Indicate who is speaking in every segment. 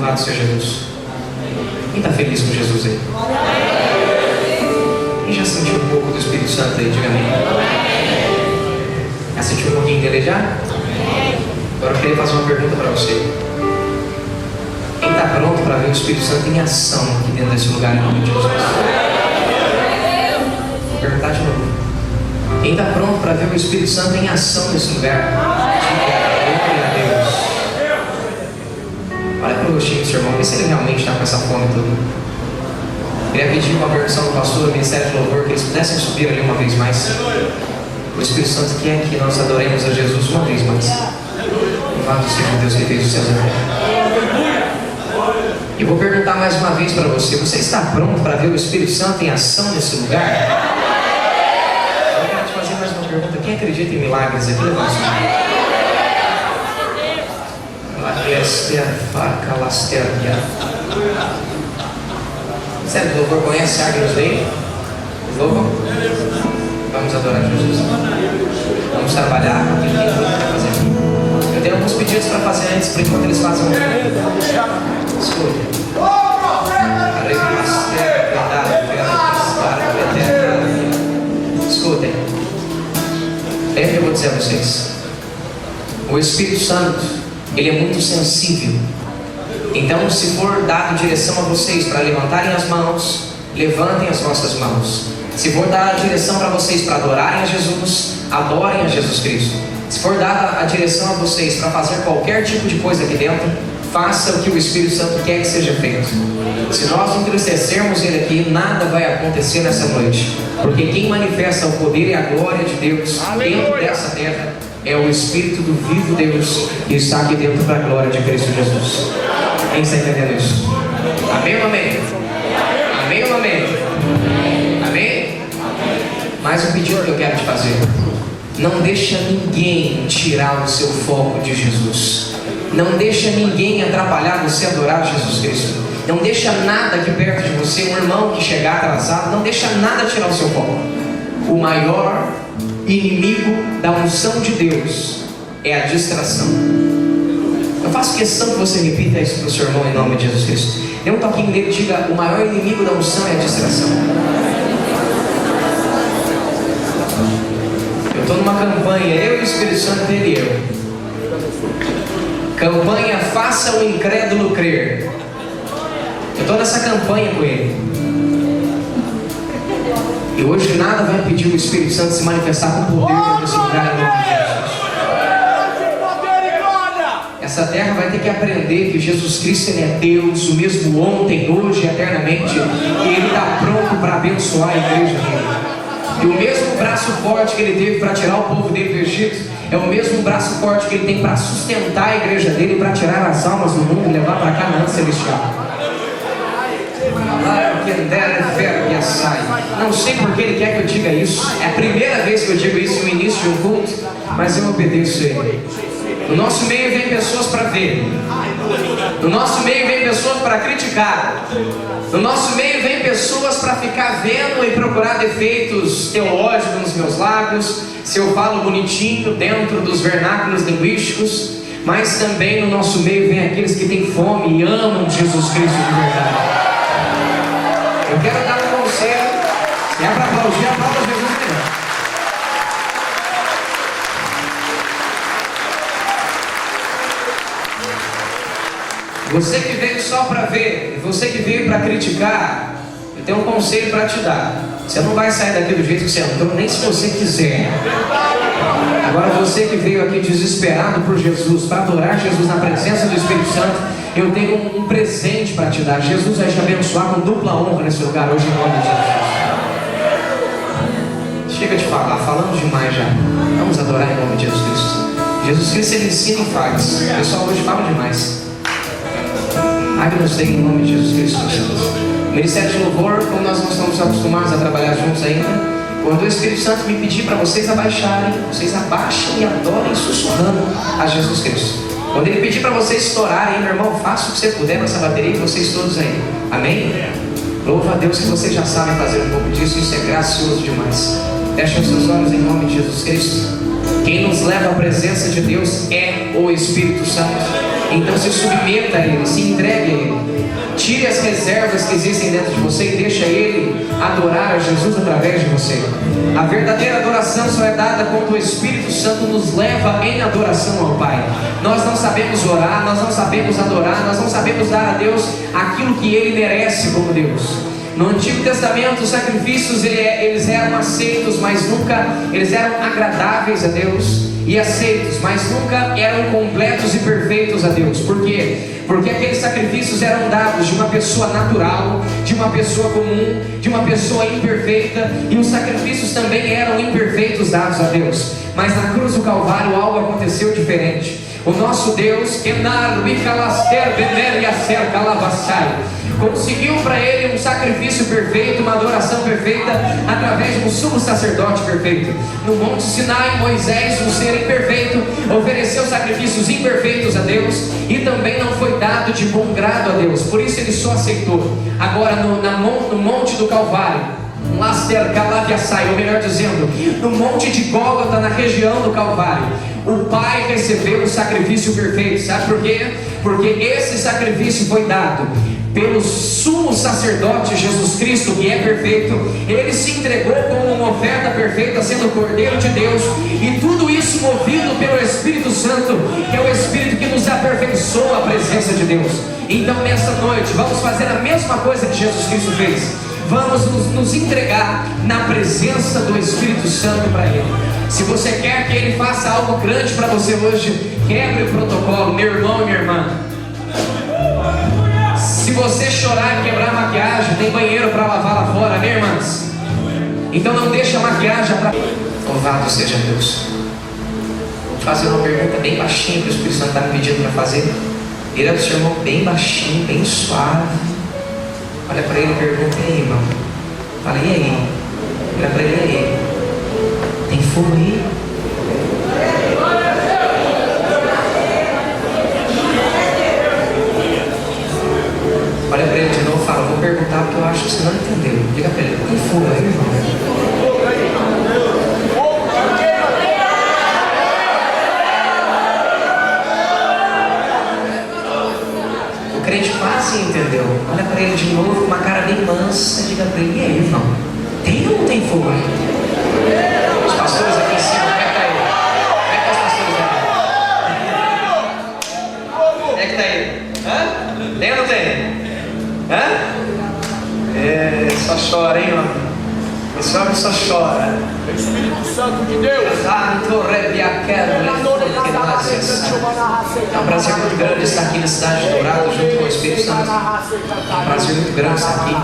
Speaker 1: Louvado seja Deus. Quem está feliz com Jesus aí? Quem já sentiu um pouco do Espírito Santo aí? Diga amém. Já sentiu um pouquinho dele já? Agora eu queria fazer uma pergunta para você. Quem está pronto para ver o Espírito Santo em ação aqui dentro desse lugar em nome de Jesus? Vou perguntar de novo. Quem está pronto para ver o Espírito Santo em ação nesse lugar? Glória a Deus. Olha para o rostinho do seu irmão, vê se ele realmente está com essa fome toda. Queria pedir uma permissão do pastor do Ministério de Louvor, que eles pudessem subir ali uma vez mais. O Espírito Santo quer que nós adoremos a Jesus uma vez mais. Louvado seja Deus que fez os céus e a terra. E vou perguntar mais uma vez para você: você está pronto para ver o Espírito Santo em ação nesse lugar? Eu quero te fazer mais uma pergunta. Quem acredita em milagres aqui? Levanta a mão. Sério, o louvor conhece Agnus Dei? Louvor? Vamos adorar Jesus. Vamos trabalhar com aquilo que Ele quer fazer aqui. Eu tenho alguns pedidos para fazer antes, por enquanto eles fazem um. Escuta. Escutem. É o que eu vou dizer a vocês. O Espírito Santo, ele é muito sensível. Então, se for dado direção a vocês para levantarem as mãos, levantem as vossas mãos. Se for dada a direção para vocês para adorarem a Jesus, adorem a Jesus Cristo. Se for dada a direção a vocês para fazer qualquer tipo de coisa aqui dentro, faça o que o Espírito Santo quer que seja feito. Se nós entristecermos Ele aqui, nada vai acontecer nessa noite. Porque quem manifesta o poder e a glória de Deus dentro dessa terra é o Espírito do vivo Deus, que está aqui dentro para a glória de Cristo Jesus. Quem está entendendo isso? Amém ou amém? Amém ou amém? Amém? Mais um pedido que eu quero te fazer. Não deixa ninguém tirar o seu foco de Jesus. Não deixa ninguém atrapalhar você adorar Jesus Cristo. Não deixa nada aqui perto de você, um irmão que chegar atrasado, não deixa nada tirar o seu foco. O maior inimigo da unção de Deus é a distração. Eu faço questão que você repita isso para o seu irmão em nome de Jesus Cristo. Dê um toquinho nele e diga: o maior inimigo da unção é a distração. Eu estou numa campanha, eu e o Espírito Santo, ele e eu. Campanha Faça o Incrédulo Crer. Eu estou nessa campanha com ele. E hoje nada vai impedir o Espírito Santo de se manifestar com poder nesse lugar em nome de Jesus. Essa terra vai ter que aprender que Jesus Cristo, Ele é Deus, o mesmo ontem, hoje e eternamente. E Ele está pronto para abençoar a igreja dele. E o mesmo braço forte que Ele teve para tirar o povo dele do Egito é o mesmo braço forte que Ele tem para sustentar a igreja dele, para tirar as almas do mundo e levar para a Canaã celestial. Não sei porque Ele quer que eu diga isso. É a primeira vez que eu digo isso no início de um culto, mas eu obedeço Ele. No nosso meio vem pessoas para ver. No nosso meio vem pessoas para criticar. No nosso meio vem pessoas para ficar vendo e procurar defeitos teológicos nos meus lábios, se eu falo bonitinho dentro dos vernáculos linguísticos. Mas também no nosso meio vem aqueles que têm fome e amam Jesus Cristo de verdade. Eu quero dar um conselho. Se é para aplaudir, aplauda Jesus melhor. Você que veio só para ver, você que veio para criticar, eu tenho um conselho para te dar. Você não vai sair daqui do jeito que você entrou, nem se você quiser. Agora você que veio aqui desesperado por Jesus, para adorar Jesus na presença do Espírito Santo, eu tenho um presente para te dar. Jesus vai te abençoar com dupla honra nesse lugar hoje em nome de Jesus. Chega de falar, falamos demais já. Vamos adorar em nome de Jesus Cristo. Jesus Cristo, Ele ensina e faz. O pessoal hoje fala demais. Agnus Dei em nome de Jesus Cristo. Ministério de Louvor, como nós não estamos acostumados a trabalhar juntos ainda, quando o Espírito Santo me pedir para vocês abaixarem, vocês abaixam e adorem sussurrando a Jesus Cristo. Quando Ele pedir para vocês estourarem, meu irmão, faça o que você puder nessa bateria e vocês todos aí. Amém? Louva a Deus que vocês já sabem fazer um pouco disso, isso é gracioso demais. Fechem os seus olhos em nome de Jesus Cristo. Quem nos leva à presença de Deus é o Espírito Santo. Então se submeta a Ele, se entregue a Ele. Tire as reservas que existem dentro de você e deixa Ele adorar a Jesus através de você. A verdadeira adoração só é dada quando o Espírito Santo nos leva em adoração ao Pai. Nós não sabemos orar, nós não sabemos adorar, nós não sabemos dar a Deus aquilo que Ele merece como Deus. No Antigo Testamento os sacrifícios eles eram aceitos, mas nunca eles eram agradáveis a Deus e aceitos, mas nunca eram completos e perfeitos a Deus. Por quê? Porque aqueles sacrifícios eram dados de uma pessoa natural, de uma pessoa comum, de uma pessoa imperfeita, e os sacrifícios também eram imperfeitos dados a Deus. Mas na cruz do Calvário algo aconteceu diferente. O nosso Deus, conseguiu para Ele um sacrifício perfeito, uma adoração perfeita, através de um sumo sacerdote perfeito. No Monte Sinai, Moisés, um ser imperfeito, ofereceu sacrifícios imperfeitos a Deus, e também não foi dado de bom grado a Deus, por isso Ele só aceitou. Agora no Monte do Calvário, ou melhor dizendo, no Monte de Gólgota, na região do Calvário, o Pai recebeu o sacrifício perfeito. Sabe por quê? Porque esse sacrifício foi dado pelo sumo sacerdote Jesus Cristo, que é perfeito. Ele se entregou como uma oferta perfeita, sendo o Cordeiro de Deus, e tudo isso movido pelo Espírito Santo, que é o Espírito que nos aperfeiçoa a presença de Deus. Então nessa noite vamos fazer a mesma coisa que Jesus Cristo fez. Vamos nos entregar na presença do Espírito Santo para Ele. Se você quer que Ele faça algo grande para você hoje, quebre o protocolo, meu irmão e minha irmã. Se você chorar e quebrar a maquiagem, tem banheiro para lavar lá fora, né, irmãs? Então não deixa a maquiagem atrás. Louvado seja Deus. Vou fazer uma pergunta bem baixinha que o Espírito Santo está me pedindo para fazer. Vira para o seu irmão bem baixinho, bem suave. Olha para ele e pergunta: e aí, irmão? Fala: e aí? Olha para ele: e aí? Tem fogo aí? Olha para ele de novo e fala: vou perguntar porque eu acho que você não entendeu. Diga para ele: tem fogo aí, irmão? O crente quase entendeu. Olha para ele de novo com uma cara bem mansa. Diga para ele: e aí, irmão? Tem ou não tem fogo aí? Os pastores aqui em cima, como é que está ele? Como é que estão os pastores aqui? Como é que está ele? Hã? Tem ou não tem? Hã? É, só chora, hein, ó. Esse homem só chora.
Speaker 2: Espírito Santo de Deus.
Speaker 1: É um prazer muito grande estar aqui na cidade de Dourado junto com o Espírito Santo. É um prazer muito grande estar aqui.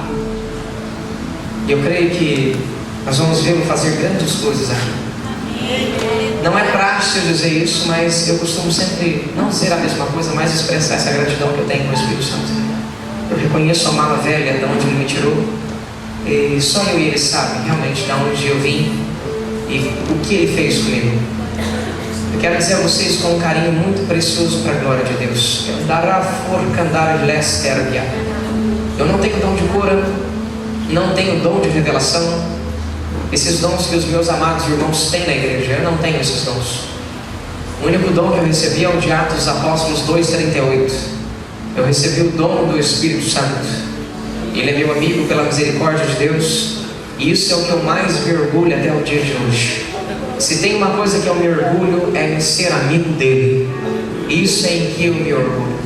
Speaker 1: E eu creio que nós vamos vê-lo fazer grandes coisas aqui. Não é prático eu dizer isso, mas eu costumo sempre não dizer a mesma coisa, mas expressar essa gratidão que eu tenho com o Espírito Santo. Eu reconheço a mala velha de onde ele me tirou. E só eu e ele sabem realmente de onde eu vim e o que ele fez comigo. Eu quero dizer a vocês com um carinho muito precioso para a glória de Deus. Eu não tenho dom de cura, não tenho dom de revelação. Esses dons que os meus amados irmãos têm na igreja, eu não tenho esses dons. O único dom que eu recebi é o de Atos dos Apóstolos 2:38. Eu recebi o dom do Espírito Santo. Ele é meu amigo pela misericórdia de Deus, e isso é o que eu mais me orgulho até o dia de hoje. Se tem uma coisa que eu me orgulho é em ser amigo dele. Isso é em que eu me orgulho.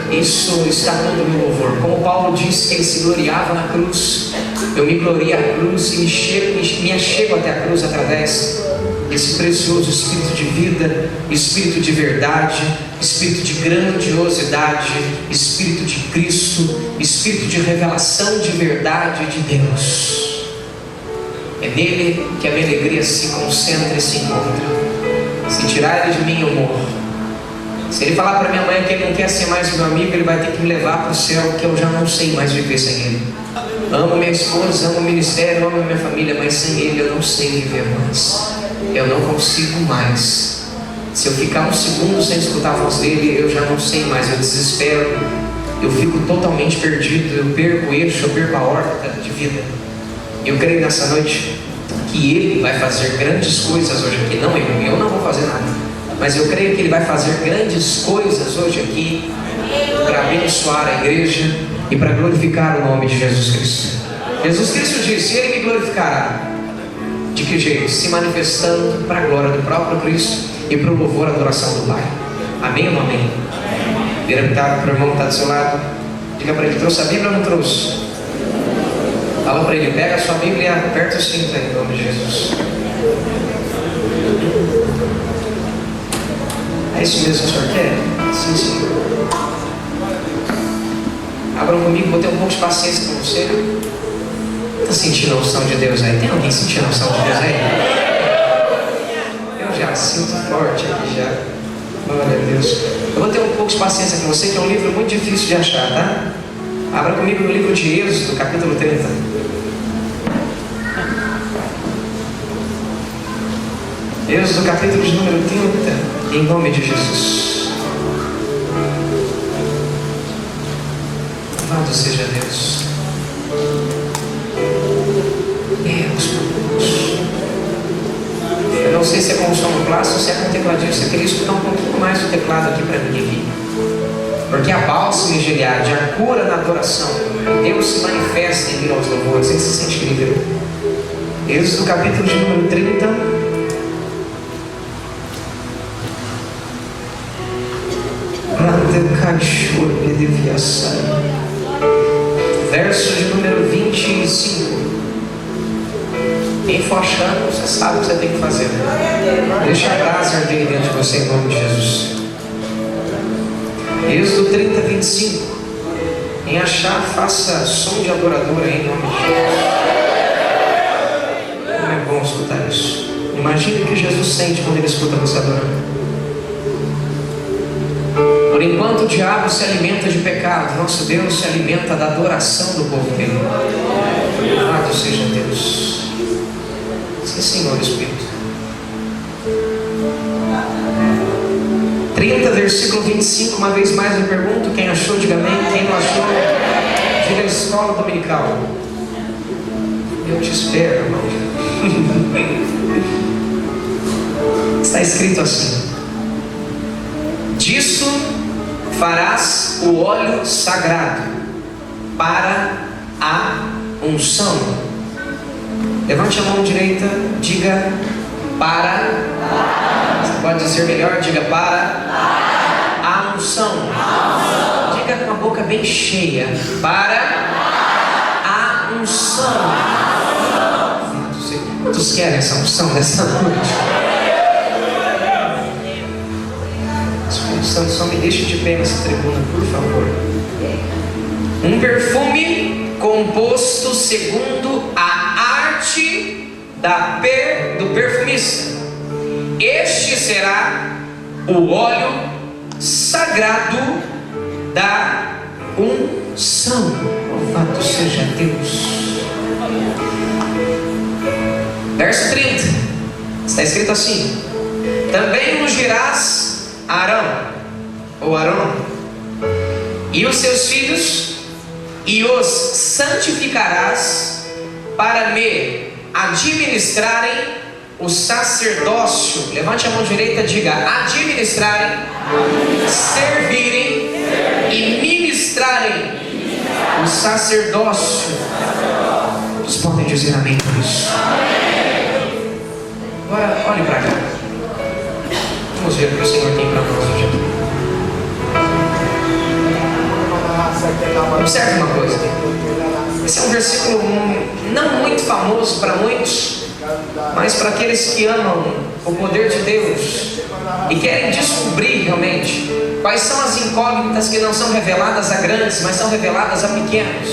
Speaker 1: Isso está no meu louvor. Como Paulo disse que ele se gloriava na cruz, eu me glorio à cruz e me achego até a cruz através desse precioso Espírito de vida, Espírito de verdade, Espírito de grandiosidade, Espírito de Cristo, Espírito de revelação de verdade de Deus. É nele que a minha alegria se concentra e se encontra. Se tirar ele de mim, eu morro. Se ele falar para minha mãe que ele não quer ser mais meu amigo, ele vai ter que me levar para o céu, que eu já não sei mais viver sem ele. Amo minha esposa, amo o ministério, amo minha família, mas sem ele eu não sei viver mais. Eu não consigo mais. Se eu ficar um segundo sem escutar a voz dele, eu já não sei mais, eu desespero, eu fico totalmente perdido, eu perco o eixo, eu perco a órbita de vida. E eu creio nessa noite que ele vai fazer grandes coisas hoje aqui, não eu não vou fazer nada. mas eu creio que Ele vai fazer grandes coisas hoje aqui para abençoar a igreja e para glorificar o nome de Jesus Cristo. Jesus Cristo disse: Ele me glorificará. De que jeito? Se manifestando para a glória do próprio Cristo e para o louvor e adoração do Pai. Amém ou não amém? Vira para o irmão que está do seu lado. Diga para ele: trouxe a Bíblia ou não trouxe? Fala para ele: pega a sua Bíblia e aperta o cinto aí, em nome de Jesus. É isso mesmo que o senhor quer? Sim, Senhor. Abram comigo, vou ter um pouco de paciência com você. Está sentindo a unção de Deus aí? Tem alguém sentindo a unção de Deus aí? Eu já sinto forte aqui já. Glória a Deus. Eu vou ter um pouco de paciência com você, que é um livro muito difícil de achar, tá? Abra comigo no livro de Êxodo, capítulo 30. Êxodo, capítulo de número 30, em nome de Jesus. Louvado seja Deus. Eu não sei se é com o sonoplasta ou se é com o tecladinho. Você queria escutar um pouquinho mais do teclado aqui para mim aqui. Porque a bálsamo e Gileade, a cura na adoração, Deus se manifesta em meio aos louvores. Esse se sente incrível. Êxodo capítulo de número 30. Verso de número 25. Quem for achando, você sabe o que você tem que fazer. Deixa a brasa arder dentro de você em nome de Jesus. Êxodo 30, 25. Quem achar, faça som de adorador aí em nome de Jesus. Como é bom escutar isso. Imagine o que Jesus sente quando Ele escuta você adorando. Por enquanto o diabo se alimenta de pecado, nosso Deus se alimenta da adoração do povo dele. Louvado seja Deus. Sim, Senhor Espírito. 30, versículo 25. Uma vez mais eu pergunto: quem achou, diga amém. Quem não achou, diga escola dominical. Eu te espero, irmão. Está escrito assim: disso farás o óleo sagrado para a unção. Levante a mão direita, diga para. Você pode dizer melhor, diga para a unção. Diga com a boca bem cheia: para a unção. Quantos querem essa unção nessa noite? Espírito Santo, só me deixe de pé nessa tribuna, por favor. Um perfume composto segundo a arte do perfumista. Este será o óleo sagrado da unção. Louvado seja Deus. Verso 30. Está escrito assim: também ungirás Arão, ou Arão, e os seus filhos, e os santificarás para me administrarem o sacerdócio. Levante a mão direita, diga administrarem, servirem e ministrarem o sacerdócio. Vocês podem dizer amém por isso? Agora olhe para cá. Vamos ver o que o Senhor tem para nós hoje. Observe uma coisa. Esse é um versículo não muito famoso para muitos, mas para aqueles que amam o poder de Deus e querem descobrir realmente quais são as incógnitas que não são reveladas a grandes, mas são reveladas a pequenos.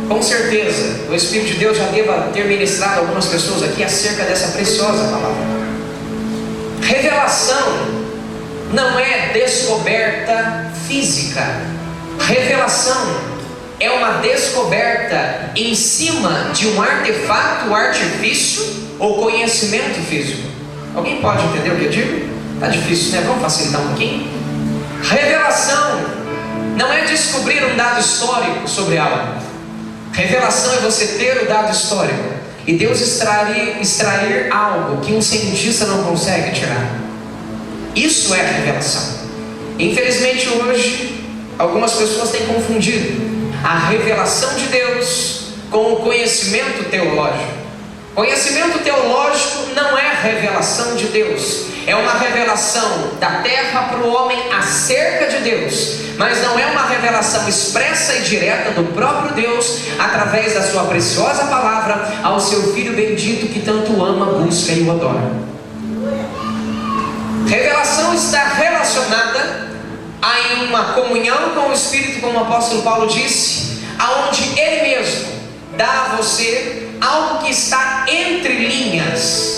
Speaker 1: Com certeza o Espírito de Deus já deva ter ministrado algumas pessoas aqui acerca dessa preciosa palavra. Revelação não é descoberta física. Revelação é uma descoberta em cima de um artefato, artifício ou conhecimento físico. Alguém pode entender o que eu digo? Está difícil, né? Vamos facilitar um pouquinho. Revelação não é descobrir um dado histórico sobre algo. Revelação é você ter o dado histórico e Deus extrair algo que um cientista não consegue tirar. Isso é revelação. Infelizmente hoje, algumas pessoas têm confundido a revelação de Deus com o conhecimento teológico. Conhecimento teológico não é revelação de Deus. É uma revelação da terra para o homem acerca de Deus, mas não é uma revelação expressa e direta do próprio Deus através da sua preciosa palavra ao seu Filho bendito que tanto ama, busca e o adora. Revelação está relacionada a uma comunhão com o Espírito, como o apóstolo Paulo disse, aonde Ele mesmo dá a você algo que está entre linhas.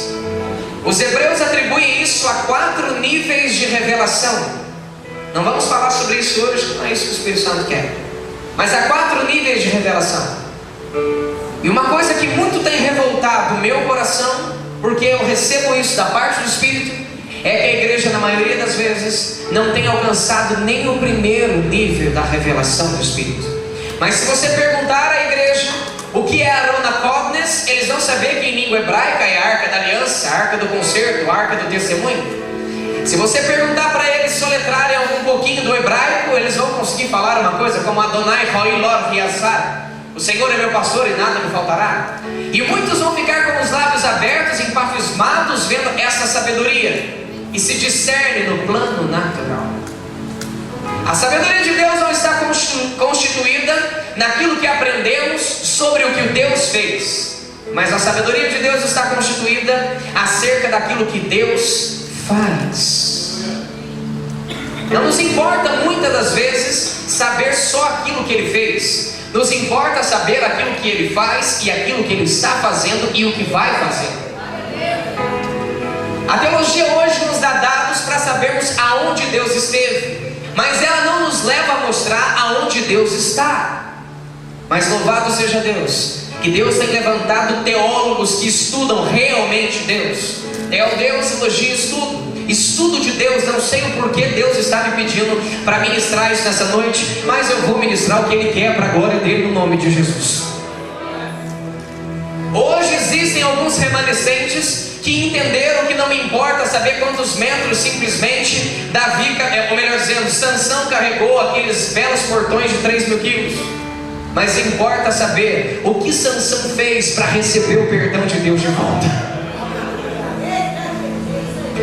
Speaker 1: Os hebreus atribuem isso a 4 níveis de revelação. Não vamos falar sobre isso hoje, não é isso que o Espírito Santo quer. Mas há 4 níveis de revelação. E uma coisa que muito tem revoltado o meu coração, porque eu recebo isso da parte do Espírito, é que a igreja, na maioria das vezes, não tem alcançado nem o primeiro nível da revelação do Espírito. Mas se você perguntar à igreja o que é Arona Codnes, eles vão saber que em língua hebraica é a Arca da Aliança, a Arca do Concerto, a Arca do Testemunho. Se você perguntar para eles soletrarem algum pouquinho do hebraico, eles vão conseguir falar uma coisa como Adonai Roi Lor Riazar, o Senhor é meu pastor e nada me faltará. E muitos vão ficar com os lábios abertos, empafismados, vendo essa sabedoria, e se discerne no plano natural. A sabedoria de Deus não está constituída naquilo que aprendemos sobre o que o Deus fez, mas a sabedoria de Deus está constituída acerca daquilo que Deus faz. Não nos importa muitas das vezes saber só aquilo que Ele fez, nos importa saber aquilo que Ele faz e aquilo que Ele está fazendo e o que vai fazer. A teologia hoje nos dá dados para sabermos aonde Deus esteve, mas ela não nos leva a mostrar aonde Deus está. Mas louvado seja Deus, que Deus tem levantado teólogos que estudam realmente Deus. Deus elogia estudo de Deus. Não sei o porquê Deus está me pedindo para ministrar isso nessa noite, mas eu vou ministrar o que Ele quer para a glória dEle, no nome de Jesus. Hoje existem alguns remanescentes que entenderam que não importa saber quantos metros simplesmente Davi, ou melhor dizendo, Sansão carregou aqueles belos portões de 3.000 quilos, mas importa saber o que Sansão fez para receber o perdão de Deus de volta.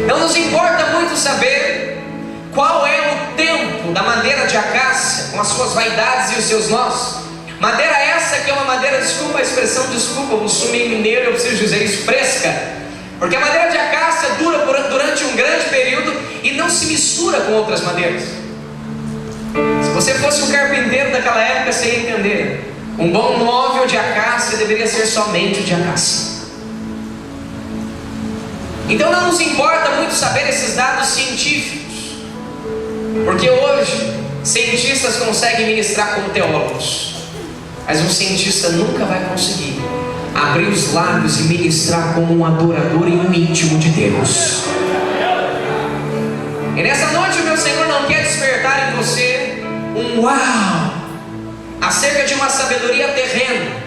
Speaker 1: Não nos importa muito saber qual é o tempo da madeira de acácia, com as suas vaidades e os seus nós. Madeira essa que é uma madeira, desculpa a expressão, desculpa, eu sou meio mineiro, eu preciso dizer isso, fresca. Porque a madeira de acácia dura durante um grande período e não se mistura com outras madeiras. Se você fosse um carpinteiro daquela época, você ia entender. Um bom móvel de acácia deveria ser somente de acácia. Então não nos importa muito saber esses dados científicos, porque hoje cientistas conseguem ministrar como teólogos, mas um cientista nunca vai conseguir abrir os lábios e ministrar como um adorador e um íntimo de Deus. E nessa noite o meu Senhor não quer despertar em você um uau acerca de uma sabedoria terrena,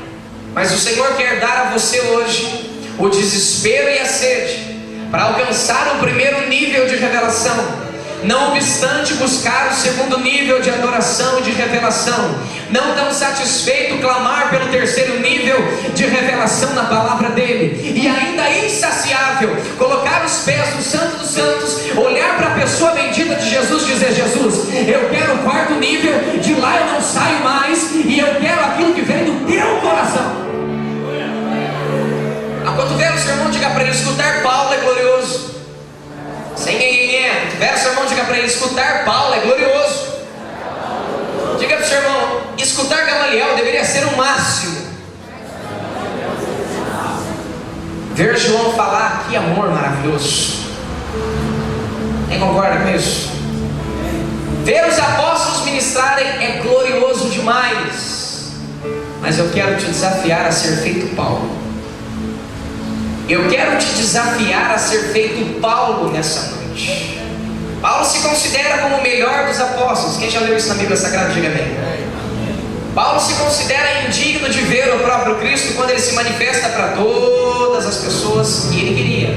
Speaker 1: mas o Senhor quer dar a você hoje o desespero e a sede para alcançar o primeiro nível de revelação, não obstante buscar o segundo nível de adoração e de revelação, não tão satisfeito clamar pelo terceiro nível de revelação na palavra dele, e ainda insaciável colocar os pés no Santo dos Santos, olhar para a pessoa bendita de Jesus e dizer: Jesus, eu quero o quarto nível, de lá eu não saio mais, e eu quero aquilo que vem do teu coração. Enquanto vier o sermão, diga para ele: escutar Paulo é glorioso. Sem ninguém. Tiver o sermão, diga para ele: escutar Paulo é glorioso. Diga para o seu irmão: escutar Gamaliel deveria ser o máximo. Ver João falar, que amor maravilhoso. Quem concorda com isso? Ver os apóstolos ministrarem é glorioso demais. Mas eu quero te desafiar a ser feito Paulo. Eu quero te desafiar a ser feito Paulo nessa noite. Paulo se considera como o melhor dos apóstolos. Quem já leu isso na Bíblia Sagrada, diga amém. Paulo se considera indigno de ver o próprio Cristo quando ele se manifesta para todas as pessoas que ele queria.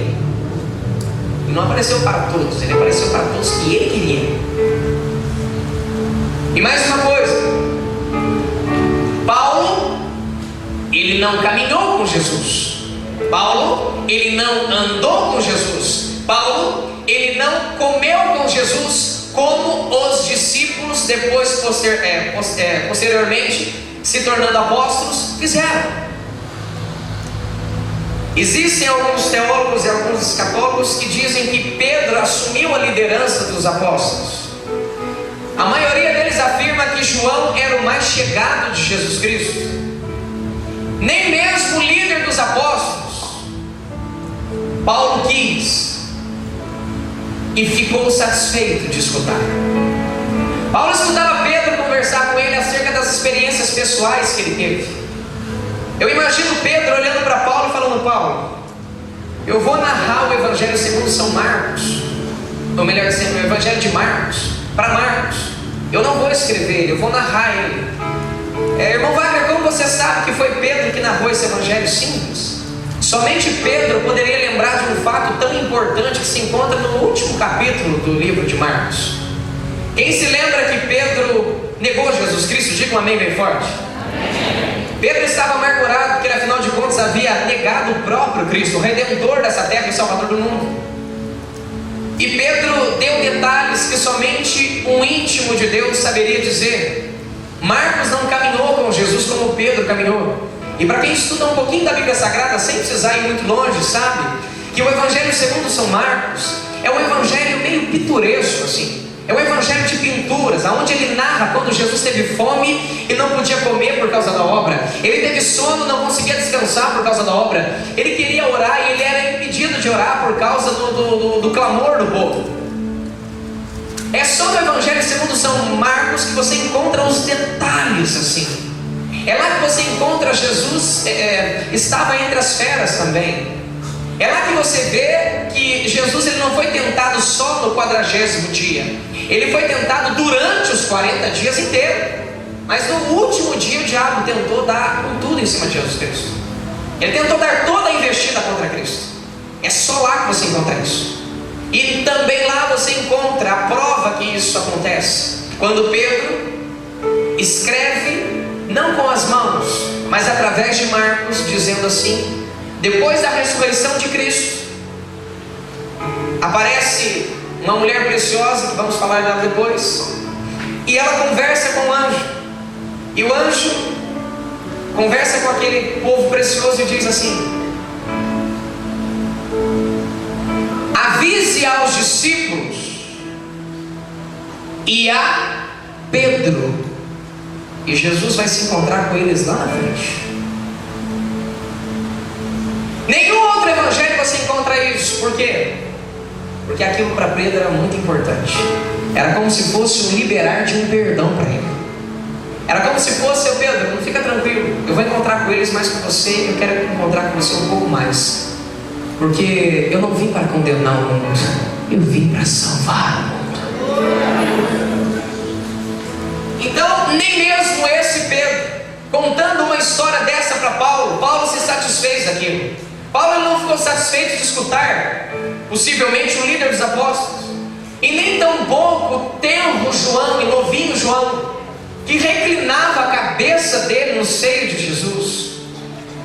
Speaker 1: Ele não apareceu para todos, ele apareceu para todos que ele queria. E mais uma coisa, Paulo, ele não caminhou com Jesus. Paulo, ele não andou com Jesus. Paulo, ele não comeu com Jesus como os discípulos depois posteriormente se tornando apóstolos fizeram. Existem alguns teólogos e alguns escatólogos que dizem que Pedro assumiu a liderança dos apóstolos. A maioria deles afirma que João era o mais chegado de Jesus Cristo. Nem mesmo o líder dos apóstolos Paulo quis e ficou satisfeito de escutar. Paulo escutava Pedro conversar com ele acerca das experiências pessoais que ele teve. Eu imagino Pedro olhando para Paulo e falando: Paulo, eu vou narrar o Evangelho segundo São Marcos, ou melhor dizendo, o Evangelho de Marcos, para Marcos. Eu não vou escrever ele, eu vou narrar ele. Irmão Wagner, como você sabe que foi Pedro que narrou esse Evangelho simples? Somente Pedro poderia lembrar de um fato tão importante que se encontra no último capítulo do livro de Marcos. Quem se lembra que Pedro negou Jesus Cristo? Diga um amém bem forte. Pedro estava amargurado porque, afinal de contas, havia negado o próprio Cristo, o Redentor dessa terra e Salvador do mundo. E Pedro deu detalhes que somente um íntimo de Deus saberia dizer. Marcos não caminhou com Jesus como Pedro caminhou. E para quem estuda um pouquinho da Bíblia Sagrada, sem precisar ir muito longe, sabe que o Evangelho segundo São Marcos é um evangelho meio pitoresco assim. É um evangelho de pinturas, onde ele narra quando Jesus teve fome e não podia comer por causa da obra. Ele teve sono, não conseguia descansar por causa da obra. Ele queria orar e ele era impedido de orar por causa do clamor do povo. É só no Evangelho segundo São Marcos que você encontra os detalhes assim. É lá que você encontra Jesus, estava entre as feras também. É lá que você vê que Jesus ele não foi tentado só no 40º dia. Ele foi tentado durante os 40 dias inteiros. Mas no último dia o diabo tentou dar com tudo em cima de Jesus Cristo. Ele tentou dar toda a investida contra Cristo. É só lá que você encontra isso. E também lá você encontra a prova que isso acontece. Quando Pedro escreve, não com as mãos, mas através de Marcos, dizendo assim: depois da ressurreição de Cristo, aparece uma mulher preciosa, que vamos falar dela depois, e ela conversa com o anjo, e o anjo conversa com aquele povo precioso e diz assim: avise aos discípulos e a Pedro, e Jesus vai se encontrar com eles lá na frente. Nenhum outro evangelho você encontra isso. Por quê? Porque aquilo para Pedro era muito importante. Era como se fosse um liberar de um perdão para ele. Era como se fosse: seu Pedro, não fica tranquilo, eu vou encontrar com eles mais com você. Eu quero encontrar com você um pouco mais, porque eu não vim para condenar o mundo, eu vim para salvar o mundo. Então nem mesmo esse Pedro, contando uma história dessa para Paulo se satisfez daquilo. Paulo não ficou satisfeito de escutar possivelmente o líder dos apóstolos, e nem tampouco o tenro João e novinho João, que reclinava a cabeça dele no seio de Jesus.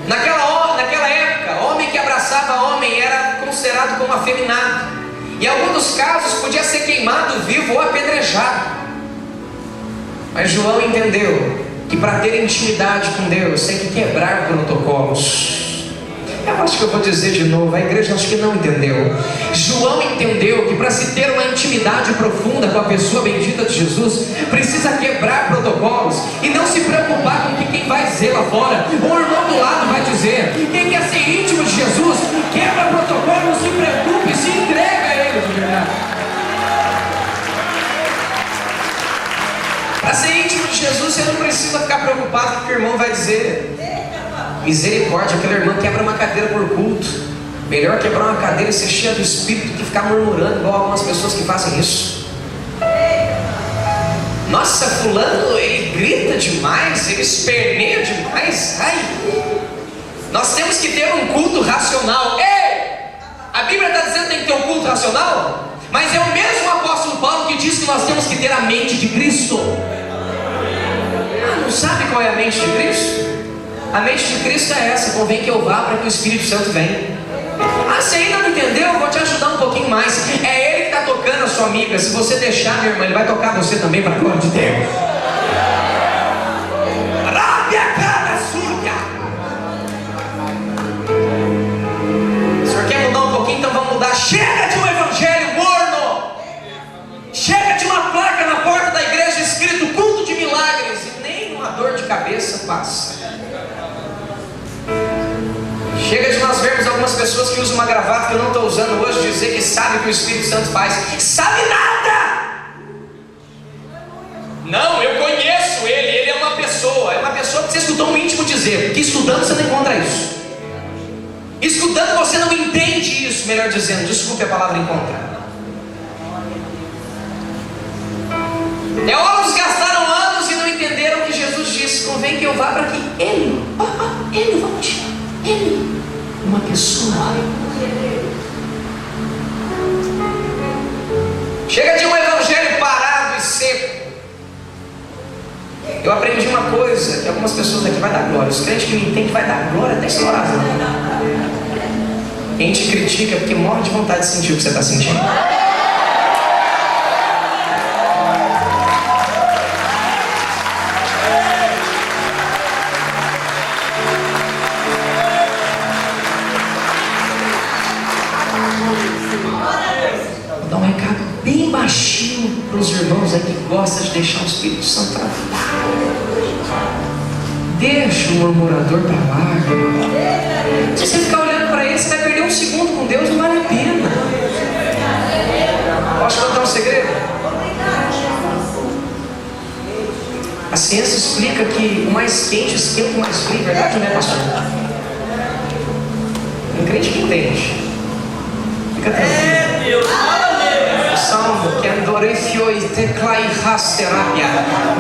Speaker 1: Naquela época, homem que abraçava homem era considerado como afeminado, e em alguns dos casos podia ser queimado vivo ou apedrejado. Mas João entendeu que para ter intimidade com Deus tem que quebrar protocolos. Eu acho que eu vou dizer de novo, a igreja acho que não entendeu. João entendeu que para se ter uma intimidade profunda com a pessoa bendita de Jesus, precisa quebrar protocolos e não se preocupar com o que quem vai dizer lá fora, ou o irmão do lado vai dizer. Quem quer ser íntimo de Jesus, quebra protocolo, não se preocupe, se entrega a Ele de verdade. Para ser íntimo de Jesus, você não precisa ficar preocupado com o que o irmão vai dizer. Misericórdia, aquela irmã quebra uma cadeira por culto. Melhor quebrar uma cadeira e ser cheia do Espírito do que ficar murmurando igual algumas pessoas que fazem isso. Nossa, fulano, ele grita demais, ele esperneia demais. Ai, nós temos que ter um culto racional. Ei! A Bíblia está dizendo que tem que ter um culto racional, mas é o mesmo apóstolo Paulo que diz que nós temos que ter a mente de Cristo. Não sabe qual é a mente de Cristo? A mente de Cristo é essa: convém que eu vá para que o Espírito Santo venha. Se ainda não entendeu, eu vou te ajudar um pouquinho mais. É Ele que está tocando a sua amiga. Se você deixar, meu irmão, Ele vai tocar você também para a glória de Deus. O senhor quer mudar um pouquinho? Então vamos mudar. Chega de um evangelho morno. Chega de uma placa na porta da igreja escrito culto de milagres e nem uma dor de cabeça passa. Chega de nós vermos algumas pessoas que usam uma gravata que eu não estou usando hoje, dizer que sabe o que o Espírito Santo faz. Sabe nada! Não, eu conheço ele é uma pessoa. É uma pessoa que você escutou um íntimo dizer, porque estudando você não encontra isso. Estudando você não entende isso, melhor dizendo, desculpe a palavra encontra. Teólogos gastaram anos e não entenderam que Jesus disse: convém que eu vá para que Ele, Ele, uma pessoa. Chega de um evangelho parado e seco. Eu aprendi uma coisa, que algumas pessoas aqui vai dar glória. Os crentes que me entendem vai dar glória até estourar. Quem te critica é porque morre de vontade de sentir o que você está sentindo. Vou dar um recado bem baixinho para os irmãos aí que gostam de deixar o Espírito Santo trabalhar. Deixa o murmurador para lá. Se você ficar olhando para ele, você vai perder um segundo com Deus, não vale a pena. Posso contar um segredo? A ciência explica que o mais quente esquenta o mais frio, verdade, né, pastor? Um crente que entende. Fica tranquilo. O Salmo, que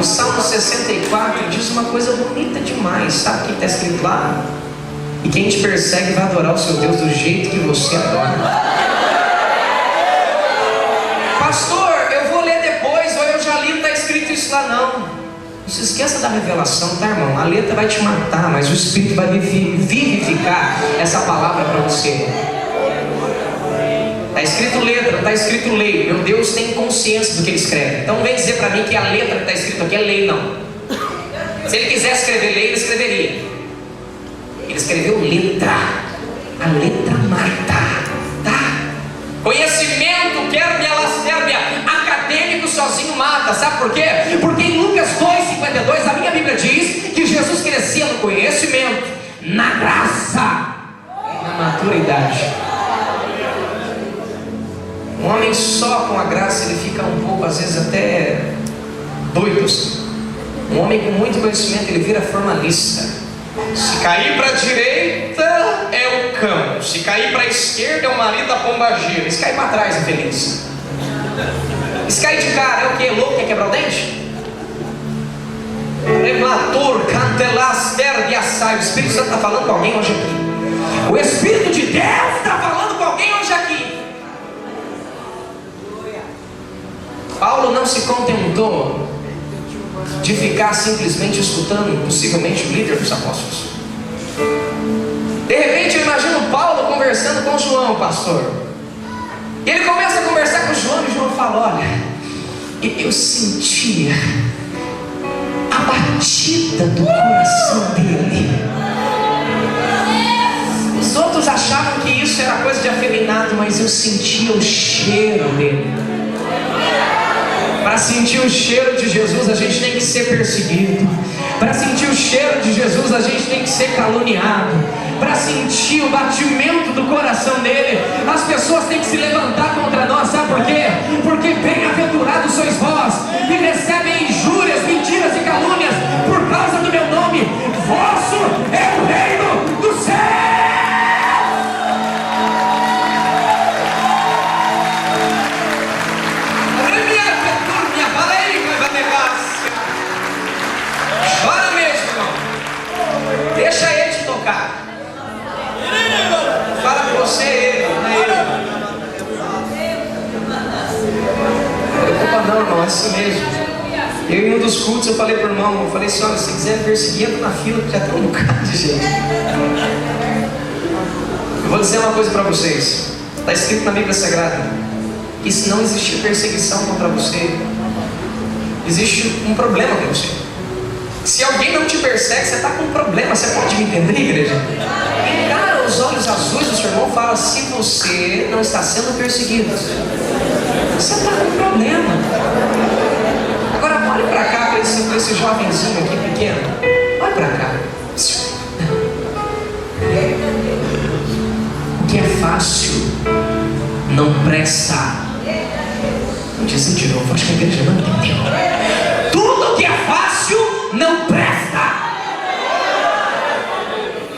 Speaker 1: o Salmo 64 diz uma coisa bonita demais. Sabe o que está escrito lá? E quem te persegue vai adorar o seu Deus do jeito que você adora. Pastor, eu vou ler depois, ou eu já li, não está escrito isso lá não. Não se esqueça da revelação, tá, irmão? A letra vai te matar, mas o Espírito vai vivificar essa palavra para você. Está escrito letra, não está escrito lei. Meu Deus tem consciência do que Ele escreve. Então não vem dizer para mim que a letra que está escrito aqui é lei, não. Se Ele quisesse escrever lei, Ele escreveria. Ele escreveu letra. A letra mata, tá? Conhecimento, quer-me acadêmico sozinho mata. Sabe por quê? Porque em Lucas 2,52 a minha Bíblia diz que Jesus crescia no conhecimento, na graça e na maturidade. Um homem só com a graça, ele fica um pouco, às vezes até doido. Um homem com muito conhecimento, ele vira formalista. Se cair para a direita é o cão, se cair para a esquerda é o marido da pombagira, se cair para trás é feliz. Se cair de cara é o que? Louco, quer quebrar o dente? Remator, cantelaster de açaio. O Espírito Santo está falando com alguém hoje aqui. O Espírito de Deus está falando com alguém hoje aqui. Paulo não se contentou de ficar simplesmente escutando, possivelmente, o líder dos apóstolos. De repente eu imagino Paulo conversando com João, pastor. E ele começa a conversar com João, e João fala: olha, eu sentia a batida do coração dele. Os outros achavam que isso era coisa de afeminado, mas eu sentia o cheiro dele. Para sentir o cheiro de Jesus, a gente tem que ser perseguido. Para sentir o cheiro de Jesus, a gente tem que ser caluniado. Para sentir o batimento do coração dele, as pessoas têm que se levantar contra nós. Sabe por quê? Porque bem-aventurados sois vós, que recebem injúrias, mentiras e calúnias por causa do meu nome. Vosso é o reino do céu. Chora mesmo, irmão. Deixa ele te tocar. Fala pra você, ele, não é ele. não, irmão, é assim mesmo. Eu em um dos cultos eu falei pro irmão, eu falei assim, olha, se quiser perseguir, entra na fila, porque já tem um bocado de gente. Eu vou dizer uma coisa para vocês. Está escrito na Bíblia Sagrada que se não existir perseguição contra você, existe um problema com você. Se alguém não te persegue, você está com um problema. Você pode me entender, igreja? Encara os olhos azuis do seu irmão e fala, se você não está sendo perseguido, você está com um problema. Agora olhe para cá, para esse jovenzinho aqui pequeno. Olhe para cá. O que é fácil não presta. Vou dizer de novo, acho que a igreja não entendeu. Tudo que é fácil não presta.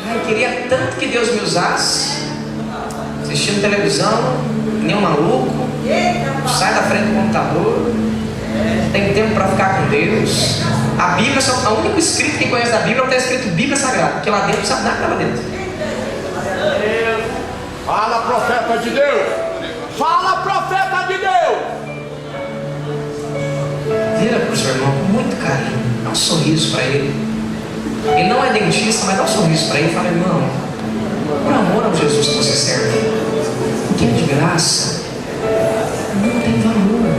Speaker 1: Ai, queria tanto que Deus me usasse, assistindo televisão, nem um maluco, sai da frente do computador, tem tempo para ficar com Deus. A Bíblia, o único escrito que conhece da Bíblia está escrito Bíblia Sagrada, porque lá dentro não sabe nada que está lá dentro.
Speaker 2: Fala, profeta de Deus! Fala, profeta de Deus!
Speaker 1: Vira para o seu irmão com muito carinho, dá um sorriso para ele. Ele não é dentista, mas dá um sorriso para ele e fala, irmão, por amor ao Jesus que você serve, o que é de graça não tem valor.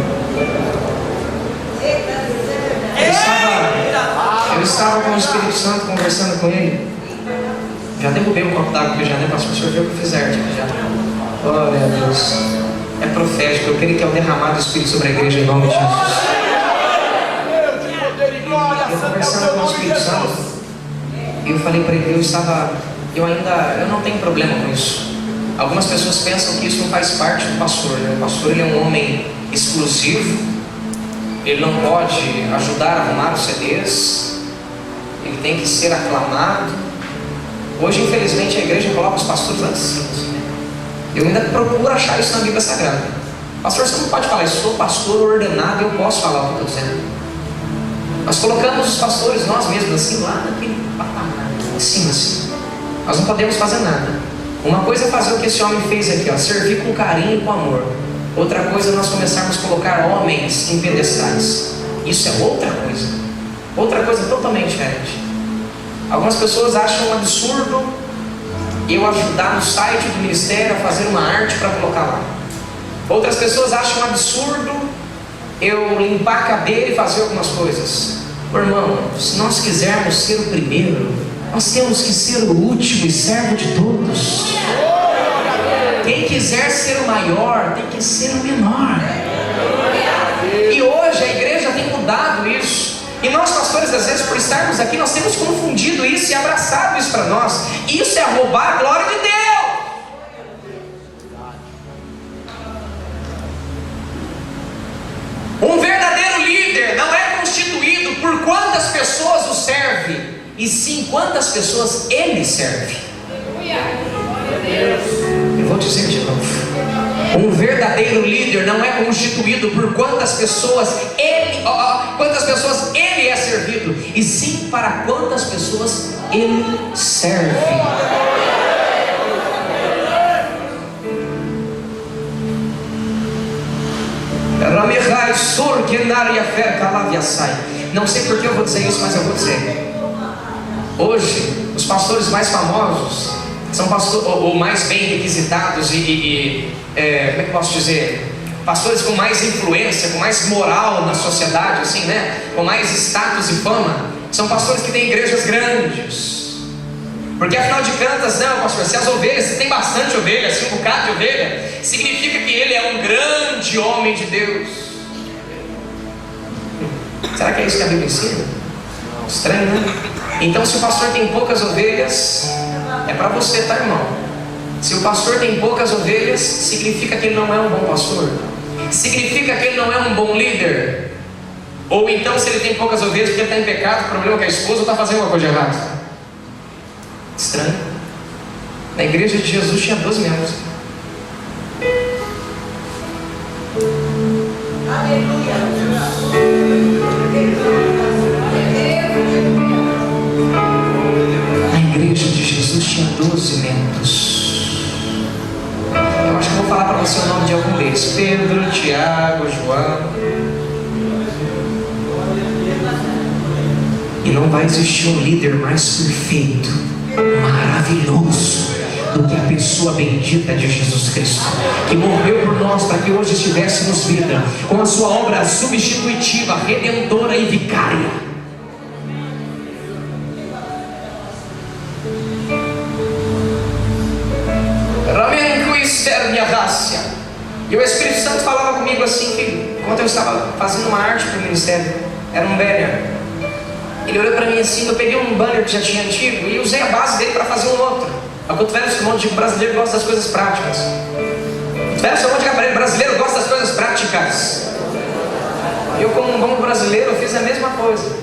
Speaker 1: Eu estava com o Espírito Santo conversando com ele. Já derrubei um copo d'água, já, né, pastor? O senhor viu o que fizer, já. Glória a Deus. É profético, eu creio que é o derramado do Espírito sobre a igreja em nome de Jesus. Eu conversando com o Espírito Santo, e eu falei para ele, eu não tenho problema com isso. Algumas pessoas pensam que isso não faz parte do pastor, né? O pastor, ele é um homem exclusivo, ele não pode ajudar a arrumar os CDs, ele tem que ser aclamado. Hoje, infelizmente, a igreja coloca os pastores lá de cima. Eu ainda procuro achar isso na Bíblia Sagrada. Pastor, você não pode falar isso, sou pastor ordenado, eu posso falar o que estou dizendo. Nós colocamos os pastores, nós mesmos, assim, lá naquele patamar, em cima, assim. Nós não podemos fazer nada. Uma coisa é fazer o que esse homem fez aqui, ó, servir com carinho e com amor. Outra coisa é nós começarmos a colocar homens em pedestais. Isso é outra coisa. Outra coisa totalmente diferente. Algumas pessoas acham um absurdo eu ajudar no site do ministério a fazer uma arte para colocar lá. Outras pessoas acham um absurdo eu limpar a cadeira e fazer algumas coisas. Meu irmão, se nós quisermos ser o primeiro, nós temos que ser o último e servo de todos. Quem quiser ser o maior tem que ser o menor. E hoje a igreja tem mudado isso. E nós pastores, às vezes, por estarmos aqui, nós temos confundido isso e abraçado isso para nós. Isso é roubar a glória de Deus. Um verdadeiro líder não é constituído por quantas pessoas o serve, e sim quantas pessoas ele serve. Eu vou dizer de novo. Um verdadeiro líder não é constituído por quantas pessoas ele é servido, e sim para quantas pessoas ele serve. Não sei por que eu vou dizer isso, mas eu vou dizer. Hoje, os pastores mais famosos são pastores, ou mais bem requisitados como é que posso dizer? Pastores com mais influência, com mais moral na sociedade, assim, né? Com mais status e fama, são pastores que têm igrejas grandes. Porque afinal de contas, não, pastor, se as ovelhas, se tem bastante ovelha, assim, um bocado de ovelha, significa que ele é um grande homem de Deus. Será que é isso que a Bíblia ensina? Estranho, né? Então, se o pastor tem poucas ovelhas, é para você, tá, irmão? Se o pastor tem poucas ovelhas, significa que ele não é um bom pastor. Significa que ele não é um bom líder. Ou então, se ele tem poucas ovelhas porque ele está em pecado, o problema é que a esposa está fazendo uma coisa errada. Estranho. Na igreja de Jesus tinha 12 membros. Na igreja de Jesus tinha 12 membros. Eu acho que eu vou falar para você o nome de algum deles: Pedro, Tiago, João. E não vai existir um líder mais perfeito, maravilhoso, do que a pessoa bendita de Jesus Cristo, que morreu por nós para que hoje estivéssemos vida, com a sua obra substitutiva, redentora e vicária. E o Espírito Santo falava comigo assim, filho, enquanto eu estava fazendo uma arte para o ministério, era um banner. Ele olhou para mim assim, eu peguei um banner que já tinha antigo e usei a base dele para fazer um outro. Enquanto velho sermão de brasileiro gosta das coisas práticas. O velho sermão de brasileiro gosta das coisas práticas. Eu, como um bom brasileiro, fiz a mesma coisa.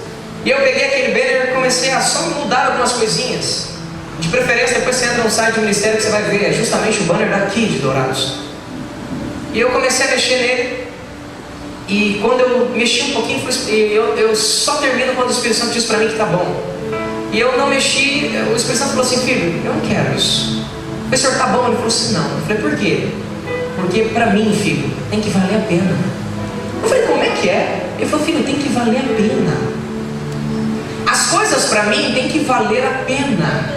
Speaker 1: E eu peguei aquele banner e comecei a só mudar algumas coisinhas. De preferência, depois você entra no site do ministério que você vai ver, é justamente o banner daqui de Dourados. E eu comecei a mexer nele. E quando eu mexi um pouquinho, eu só termino quando o Espírito Santo diz para mim que está bom. E eu não mexi, o Espírito Santo falou assim, filho, eu não quero isso. Eu falei, senhor, tá bom? Ele falou assim, não. Eu falei, por quê? Porque para mim, filho, tem que valer a pena. Eu falei, como é que é? Ele falou, filho, tem que valer a pena. As coisas para mim tem que valer a pena.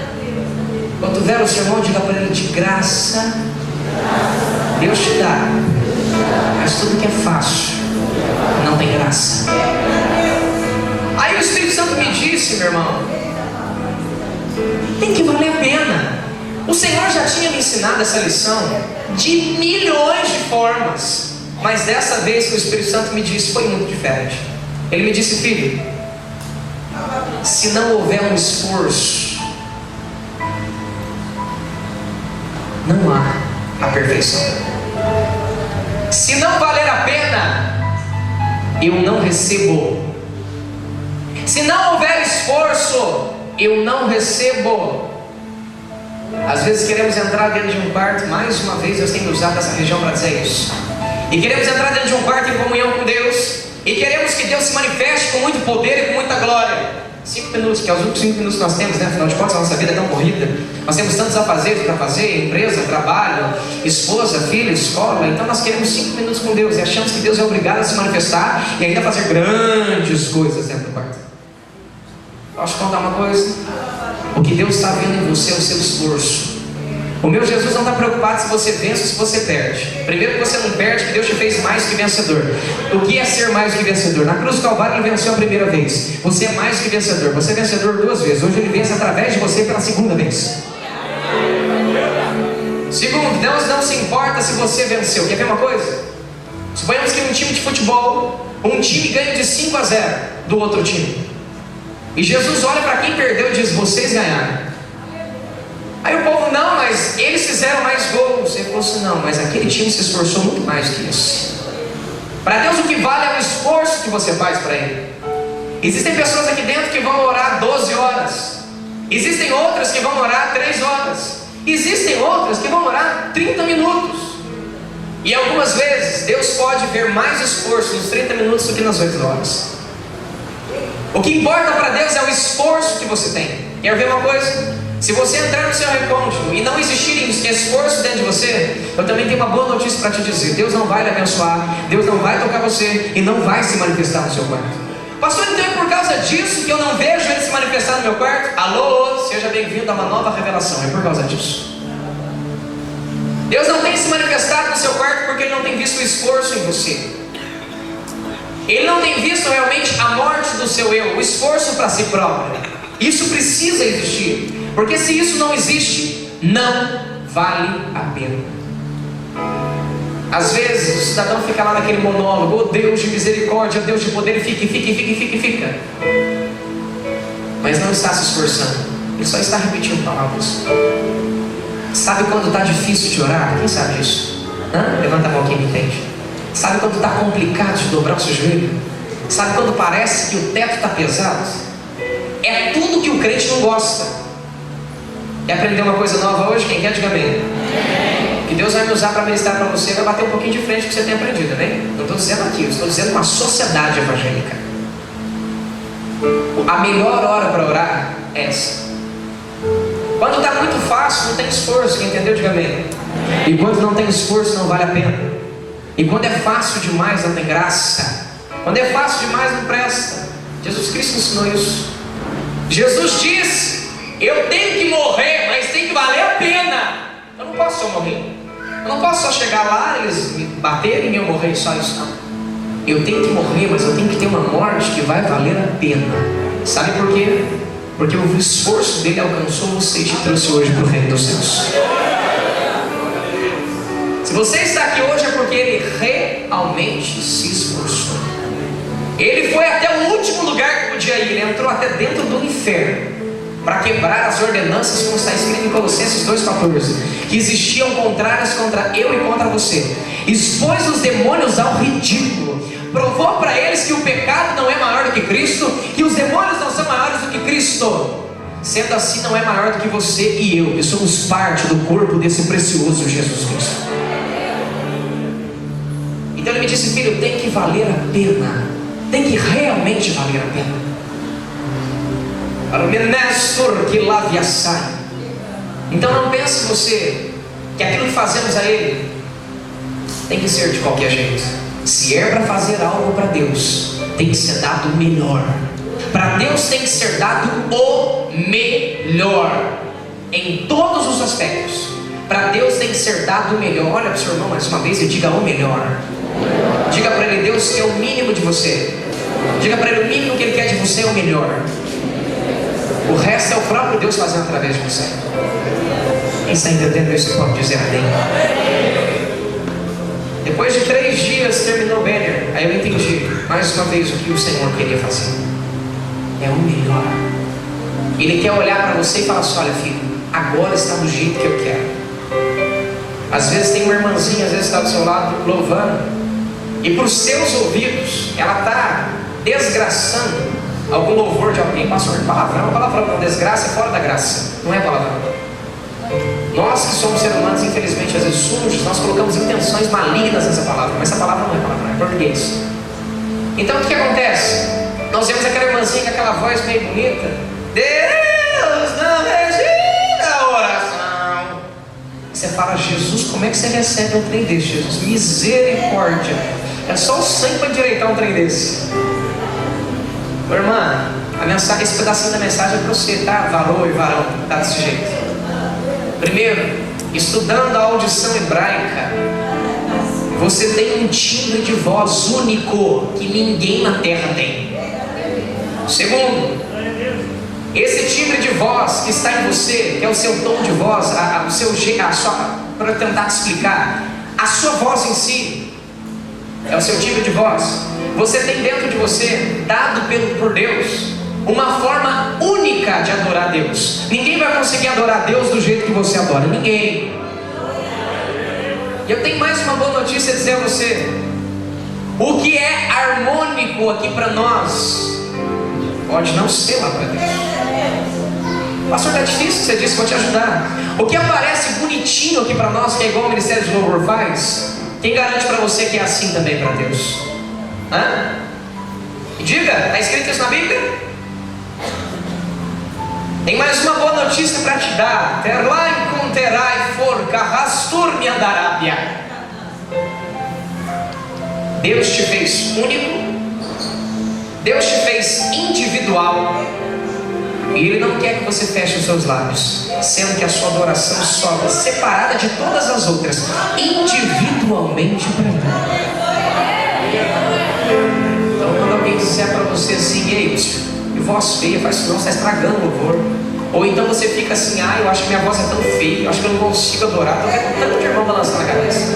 Speaker 1: Quando vier o sermão, diga para ele, de graça Deus te dá, mas tudo que é fácil não tem graça. Aí o Espírito Santo me disse, meu irmão, tem que valer a pena. O Senhor já tinha me ensinado essa lição de milhões de formas, mas dessa vez que o Espírito Santo me disse foi muito diferente. Ele me disse, filho, se não houver um esforço, não há a perfeição. Se não valer a pena, eu não recebo. Se não houver esforço, eu não recebo. Às vezes queremos entrar dentro de um quarto, mais uma vez eu tenho usado essa região para dizer isso, e queremos entrar dentro de um quarto em comunhão com Deus, e queremos que Deus se manifeste com muito poder e com muita glória. 5 minutos, que é os únicos 5 minutos que nós temos, né? Afinal de contas a nossa vida é tão corrida, nós temos tantos afazeres para fazer, empresa, trabalho, esposa, filho, escola. Então nós queremos 5 minutos com Deus e achamos que Deus é obrigado a se manifestar e ainda fazer grandes coisas dentro do quarto. Posso te contar uma coisa? O que Deus está vendo em você é o seu esforço. O meu Jesus não está preocupado se você vence ou se você perde. Primeiro que você não perde, que Deus te fez mais que vencedor. O que é ser mais que vencedor? Na cruz do Calvário Ele venceu a primeira vez. Você é mais que vencedor. Você é vencedor 2 vezes. Hoje Ele vence através de você pela 2ª vez. Segundo, Deus não se importa se você venceu. Quer ver uma coisa? Suponhamos que um time de futebol, um time ganha de 5-0 do outro time. E Jesus olha para quem perdeu e diz, vocês ganharam. Aí o povo, não, mas eles fizeram mais gols. Ele falou assim, não, mas aquele time se esforçou muito mais que isso. Para Deus o que vale é o esforço que você faz para Ele. Existem pessoas aqui dentro que vão orar 12 horas. Existem outras que vão orar 3 horas. Existem outras que vão orar 30 minutos. E algumas vezes Deus pode ver mais esforço nos 30 minutos do que nas 8 horas. O que importa para Deus é o esforço que você tem. Quer ver uma coisa? Se você entrar no seu recôndito e não existir esforço dentro de você, eu também tenho uma boa notícia para te dizer. Deus não vai lhe abençoar, Deus não vai tocar você e não vai se manifestar no seu quarto. Pastor, então é por causa disso que eu não vejo Ele se manifestar no meu quarto? Alô, seja bem-vindo a uma nova revelação. É por causa disso. Deus não tem se manifestado no seu quarto porque Ele não tem visto o esforço em você. Ele não tem visto realmente a morte do seu eu, o esforço para si próprio. Isso precisa existir. Porque se isso não existe, não vale a pena. Às vezes o cidadão fica lá naquele monólogo, oh Deus de misericórdia, Deus de poder, e fica. Mas não está se esforçando, ele só está repetindo palavras. Sabe quando está difícil de orar? Quem sabe disso? Levanta a mão quem me entende. Sabe quando está complicado de dobrar o seu joelho? Sabe quando parece que o teto está pesado? É tudo que o crente não gosta. Quer aprender uma coisa nova hoje? Quem quer, diga amém. Que Deus vai me usar para ministrar para você, vai bater um pouquinho de frente com o que você tem aprendido, amém? Não estou dizendo aqui, eu estou dizendo uma sociedade evangélica. A melhor hora para orar é essa. Quando está muito fácil, não tem esforço, quem entendeu, diga amém. E quando não tem esforço, não vale a pena. E quando é fácil demais, não tem graça. Quando é fácil demais, não presta. Jesus Cristo ensinou isso. Jesus diz: eu tenho que morrer, mas tem que valer a pena. Eu não posso só morrer. Eu não posso só chegar lá, eles me baterem e eu morrer, só isso não. Eu tenho que morrer, mas eu tenho que ter uma morte que vai valer a pena. Sabe por quê? Porque o esforço dele alcançou você e te trouxe hoje para o reino dos céus. Se você está aqui hoje é porque ele realmente se esforçou. Ele foi até o último lugar que podia ir. Ele entrou até dentro do inferno para quebrar as ordenanças, como está escrito em Colossenses 2,14, que existiam contrárias contra eu e contra você. Expôs os demônios ao ridículo, provou para eles que o pecado não é maior do que Cristo, que os demônios não são maiores do que Cristo. Sendo assim, não é maior do que você e eu, que somos parte do corpo desse precioso Jesus Cristo. Então ele me disse: filho, tem que valer a pena, tem que realmente valer a pena. Então não pense você que aquilo que fazemos a Ele tem que ser de qualquer jeito. Se é para fazer algo para Deus, tem que ser dado o melhor. Para Deus tem que ser dado o melhor em todos os aspectos. Para Deus tem que ser dado o melhor. Olha para o seu irmão mais uma vez e diga o melhor. Diga para ele: Deus quer o mínimo de você. Diga para ele: o mínimo que Ele quer de você é o melhor. O resto é o próprio Deus fazendo através de você. Quem está entendendo isso pode dizer amém. Depois de 3 dias terminou o banner. Aí eu entendi mais uma vez o que o Senhor queria fazer. É o melhor. Ele quer olhar para você e falar assim: olha filho, agora está do jeito que eu quero. Às vezes tem uma irmãzinha, às vezes está do seu lado louvando, e para os seus ouvidos ela está desgraçando algum louvor de alguém. Pastor, palavrão não, desgraça é fora da graça, não é palavrão. Nós que somos seres humanos, infelizmente, às vezes sujos, nós colocamos intenções malignas nessa palavra, mas essa palavra não é palavrão, é português. Então o que acontece? Nós vemos aquela irmãzinha com aquela voz meio bonita: Deus não rejeita a oração. Você fala: Jesus, como é que você recebe um trem desse, Jesus? Misericórdia. É só o sangue para endireitar um trem desse. Meu irmã, esse pedacinho da mensagem é para você, tá? Varô e varão, tá desse jeito. Primeiro, estudando a audição hebraica, você tem um timbre de voz único que ninguém na terra tem. Segundo, esse timbre de voz que está em você, que é o seu tom de voz, o seu jeito, para eu tentar te explicar, a sua voz em si é o seu timbre de voz. Você tem dentro de você, dado por Deus, uma forma única de adorar a Deus. Ninguém vai conseguir adorar a Deus do jeito que você adora. Ninguém. E eu tenho mais uma boa notícia a dizer a você: o que é harmônico aqui para nós pode não ser lá para Deus. Pastor, tá difícil, você disse, vou te ajudar. O que aparece bonitinho aqui para nós, que é igual o Ministério de Louvor faz, quem garante para você que é assim também para Deus? Hã? Diga, está escrito isso na Bíblia? Tem mais uma boa notícia para te dar. Terlai conterai forca rastur me andarábia. Deus te fez único, Deus te fez individual, e Ele não quer que você feche os seus lábios, sendo que a sua adoração sobe separada de todas as outras, individualmente para Ele. Então quando alguém disser para você assim: ei, que voz feia, faz isso não, você está estragando o louvor. Ou então você fica assim: ah, eu acho que minha voz é tão feia, eu acho que eu não consigo adorar. Estou vendo tanto de irmão balançando a cabeça.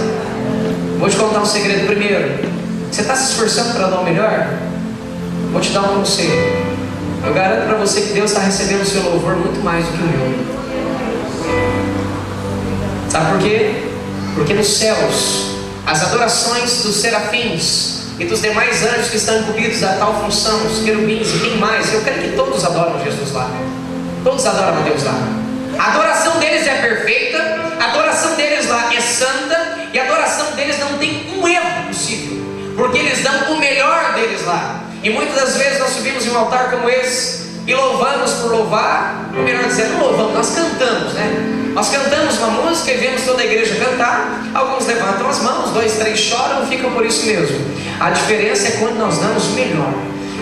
Speaker 1: Vou te contar um segredo primeiro. Você está se esforçando para dar o melhor? Vou te dar um conselho. Eu garanto para você que Deus está recebendo o seu louvor muito mais do que o meu. Sabe por quê? Porque nos céus, as adorações dos serafins e dos demais anjos que estão incumbidos da tal função, os querubins e quem mais, eu creio que todos adoram Jesus lá. Todos adoram a Deus lá. A adoração deles é perfeita, a adoração deles lá é santa, e a adoração deles não tem um erro possível, porque eles dão o melhor deles lá. E muitas das vezes nós subimos em um altar como esse e louvamos por louvar, ou melhor dizendo, não louvamos, nós cantamos, né? Nós cantamos uma música e vemos toda a igreja cantar. Alguns levantam as mãos, 2, 3 choram e ficam por isso mesmo. A diferença é quando nós damos o melhor.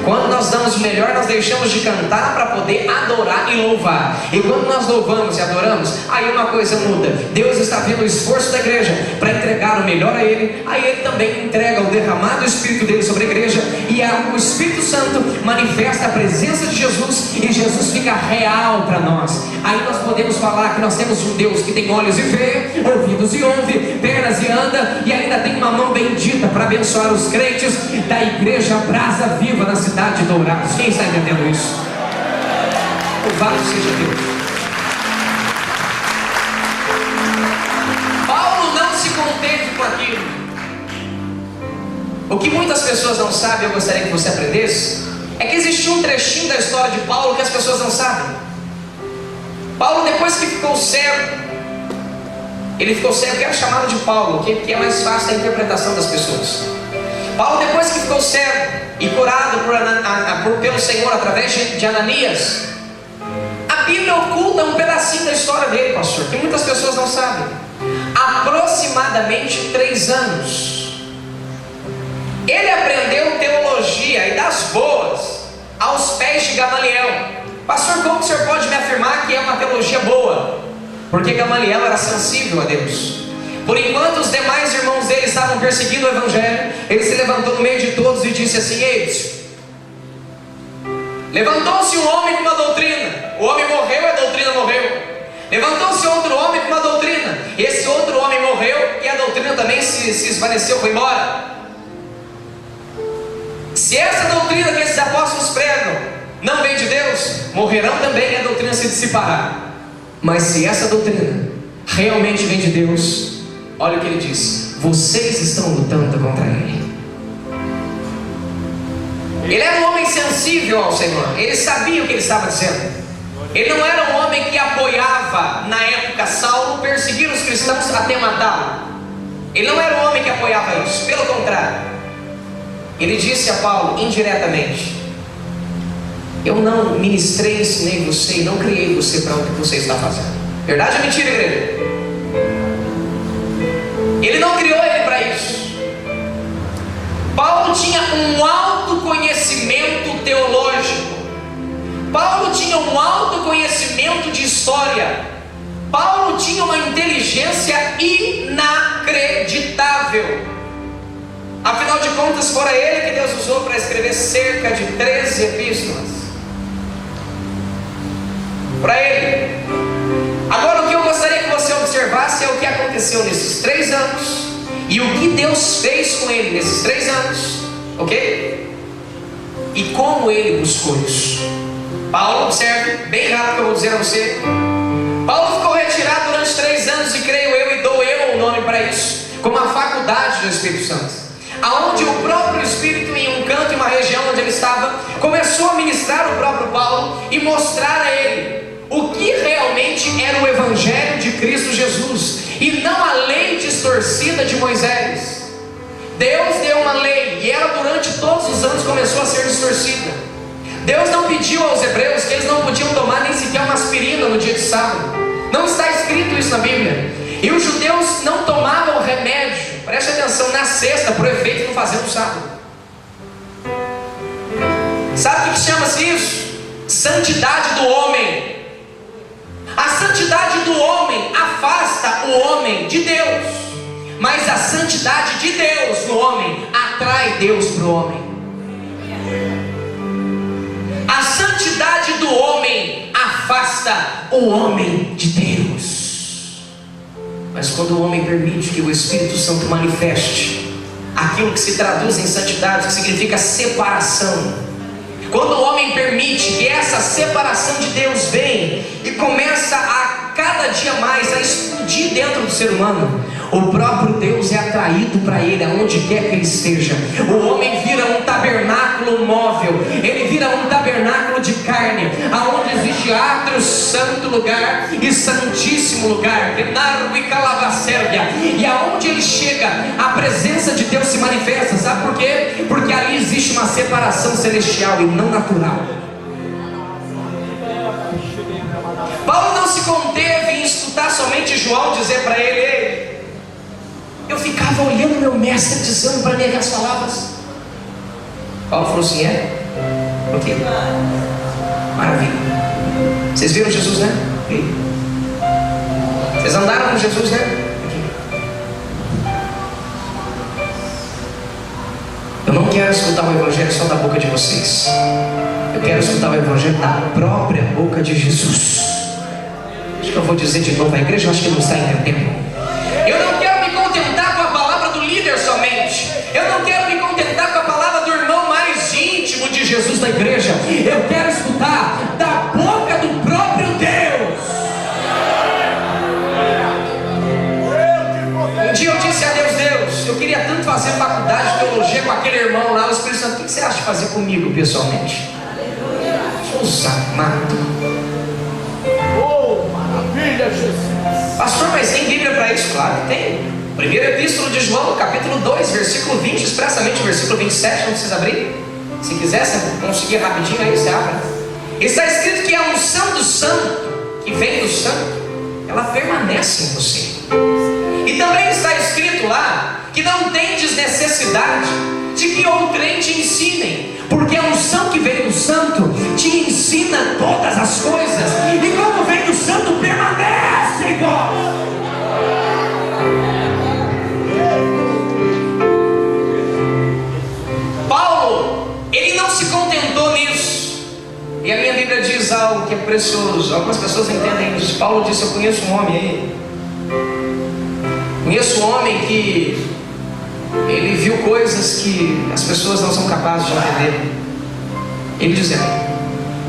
Speaker 1: Quando nós damos o melhor, nós deixamos de cantar para poder adorar e louvar. E quando nós louvamos e adoramos, aí uma coisa muda. Deus está vendo o esforço da igreja para entregar o melhor a Ele. Aí Ele também entrega o derramado Espírito dele sobre a igreja. E o Espírito Santo manifesta a presença de Jesus. E Jesus fica real para nós. Aí nós podemos falar que nós temos um Deus que tem olhos e vê, ouvidos e ouve, pernas e anda, e ainda tem uma mão bendita para abençoar os crentes da igreja Brasa Viva na cidade de Dourados. Quem está entendendo isso? Louvado seja Deus. Paulo não se conteve com aquilo. O que muitas pessoas não sabem, eu gostaria que você aprendesse, é que existe um trechinho da história de Paulo que as pessoas não sabem. Paulo, depois que ficou cego, ele ficou cego, que é chamado de Paulo, que é mais fácil a interpretação das pessoas. Paulo, depois que ficou cego e curado pelo Senhor através de Ananias, a Bíblia oculta um pedacinho da história dele, pastor, que muitas pessoas não sabem. Aproximadamente 3 anos ele aprendeu teologia, e das boas, aos pés de Gamaliel. Pastor, como o senhor pode me afirmar que é uma teologia boa? Porque Gamaliel era sensível a Deus. Por enquanto os demais irmãos dele estavam perseguindo o evangelho, ele se levantou no meio de todos e disse assim: ei, levantou-se um homem com uma doutrina, o homem morreu e a doutrina morreu. Levantou-se outro homem com uma doutrina, esse outro homem morreu e a doutrina também se esvaneceu, foi embora. Se essa doutrina que esses apóstolos pregam não vem de Deus, morrerão também e a doutrina se dissipará. Mas se essa doutrina realmente vem de Deus, olha o que ele diz: vocês estão lutando contra ele. Ele era um homem sensível ao Senhor, ele sabia o que ele estava dizendo. Ele não era um homem que apoiava, na época, Saulo perseguir os cristãos até matá-lo. Ele não era um homem que apoiava isso, pelo contrário. Ele disse a Paulo, indiretamente: eu não ministrei, ensinei você e não criei você para o que você está fazendo. Verdade ou mentira, igreja? Ele não criou ele para isso. Paulo tinha um alto conhecimento teológico. Paulo tinha um alto conhecimento de história. Paulo tinha uma inteligência inacreditável. Afinal de contas, fora ele que Deus usou para escrever cerca de 13 epístolas. Para ele. Agora, o que eu gostaria que você observasse é o que aconteceu nesses 3 anos e o que Deus fez com ele nesses 3 anos, ok? E como ele buscou isso. Paulo, observe, bem rápido que eu vou dizer a você. Paulo ficou retirado durante 3 anos, e creio eu, e dou eu o nome para isso, como a faculdade do Espírito Santo, aonde o próprio Espírito, em um canto, em uma região onde ele estava, começou a ministrar o próprio Paulo e mostrar a ele o que realmente era o Evangelho de Cristo Jesus, e não a lei distorcida de Moisés. Deus deu uma lei, e ela durante todos os anos começou a ser distorcida. Deus não pediu aos hebreus que eles não podiam tomar nem sequer uma aspirina no dia de sábado. Não está escrito isso na Bíblia. E os judeus não tomavam remédio, preste atenção, na sexta, por efeito não fazer no sábado. Sabe o que chama-se isso? Santidade do homem. A santidade do homem afasta o homem de Deus, mas a santidade de Deus no homem atrai Deus para o homem. A santidade do homem afasta o homem de Deus. Mas quando o homem permite que o Espírito Santo manifeste aquilo que se traduz em santidade, que significa separação, quando o homem permite que essa separação de Deus venha e começa a cada dia mais a explodir dentro do ser humano, o próprio Deus é atraído para ele aonde quer que ele esteja. O homem vira um tabernáculo móvel, ele vira um tabernáculo de carne, aonde existe átrio, santo lugar e santíssimo lugar, e aonde ele chega, a presença de Deus se manifesta. Sabe por quê? Porque ali existe uma separação celestial e não natural. Paulo não se conteve em escutar somente João dizer para ele: ei, eu ficava olhando meu mestre dizendo para mim aquelas palavras. Paulo falou assim: é? Ok? Maravilha. Vocês viram Jesus, né? Ok. Vocês andaram com Jesus, né? Ok. Eu não quero escutar o evangelho só da boca de vocês. Eu quero escutar o evangelho da própria boca de Jesus. Acho que eu vou dizer de novo, a igreja eu acho que não está entendendo. Eu não quero me contentar com a palavra do líder somente. Eu não quero me contentar com a palavra do irmão mais íntimo de Jesus da igreja. Eu quero escutar da boca do próprio Deus. Um dia eu disse a Deus, eu queria tanto fazer faculdade de teologia com aquele irmão lá. O Espírito Santo, o que você acha de fazer comigo pessoalmente? Jesus amado.
Speaker 2: Oh, maravilha, Jesus.
Speaker 1: Pastor, mas tem Bíblia para isso? Claro que tem. Primeira epístola de João, capítulo 2, versículo 20, expressamente o versículo 27, não precisa abrir. Se quiser, você conseguir rapidinho aí, você abre. Está escrito que a unção do santo, que vem do santo, ela permanece em você. E também está escrito lá que não tendes necessidade de que outrem te ensinem, porque a unção que vem do santo te ensina todas as coisas, e como vem do santo, permanece em vós. Paulo, ele não se contentou nisso, e a minha Bíblia diz algo que é precioso. Algumas pessoas entendem isso. Paulo disse: eu conheço um homem aí, conheço um homem que ele viu coisas que as pessoas não são capazes de entender. Ele dizendo: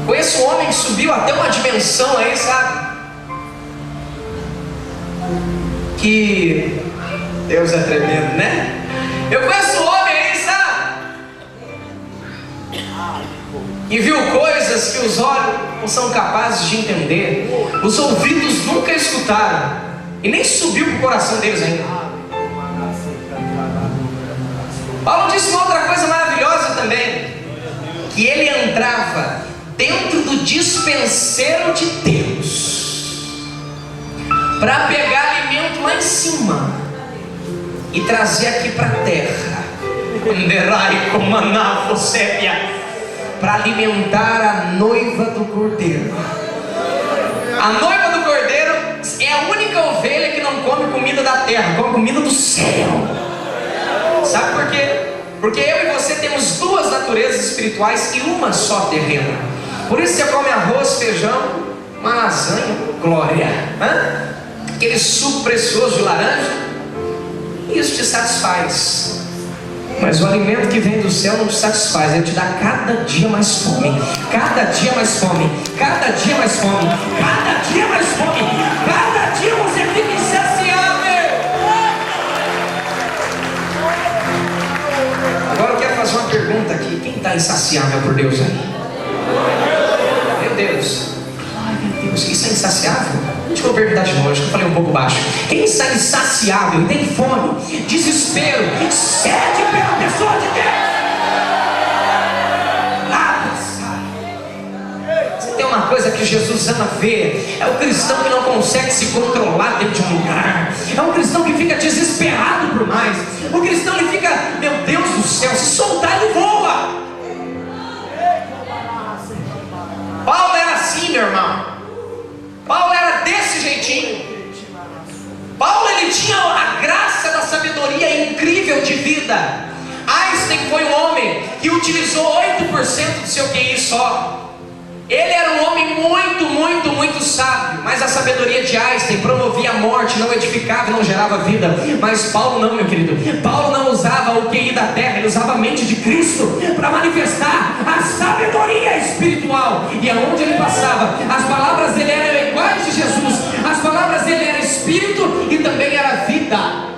Speaker 1: conheço um homem que subiu até uma dimensão aí, sabe? Que Deus é tremendo, né? Eu conheço um homem aí, sabe? E viu coisas que os olhos não são capazes de entender, os ouvidos nunca escutaram, e nem subiu para o coração deles ainda. Paulo disse uma outra coisa maravilhosa também, que ele entrava dentro do dispenseiro de Deus para pegar alimento lá em cima e trazer aqui para a terra, para alimentar a noiva do Cordeiro. A noiva do Cordeiro é a única ovelha que não come comida da terra, come comida do céu. Sabe por quê? Porque eu e você temos duas naturezas espirituais e uma só terrena. Por isso você come arroz, feijão, uma lasanha, glória, aquele suco precioso de laranja, isso te satisfaz. Mas o alimento que vem do céu não te satisfaz, ele te dá cada dia mais fome, cada dia mais fome, cada dia mais fome, cada dia mais fome, cada dia você fica insaciável. Agora eu quero fazer uma pergunta aqui: quem está insaciável por Deus aí? Meu Deus, ai meu Deus, quem está insaciável? Deixa eu perguntar de novo, acho que eu falei um pouco baixo. Quem está insaciável, tem fome, desespero, sede pela pessoa de Deus? Você tem uma coisa que Jesus ama ver: é o cristão que não consegue se controlar dentro de um lugar, é um cristão que fica desesperado por mais. O cristão, ele fica: meu Deus do céu, se soltar ele voa. Paulo era assim, meu irmão. Paulo era desse jeitinho. Paulo, ele tinha a graça da sabedoria incrível de vida. Einstein foi um homem que utilizou 8% do seu QI só. Ele era um homem muito sábio, mas a sabedoria de Einstein promovia a morte, não edificava e não gerava vida. Mas Paulo não, meu querido. Paulo não usava o QI da terra, ele usava a mente de Cristo para manifestar a sabedoria espiritual. E aonde ele passava, as palavras dele eram iguais de Jesus. As palavras dele eram espírito e também era vida.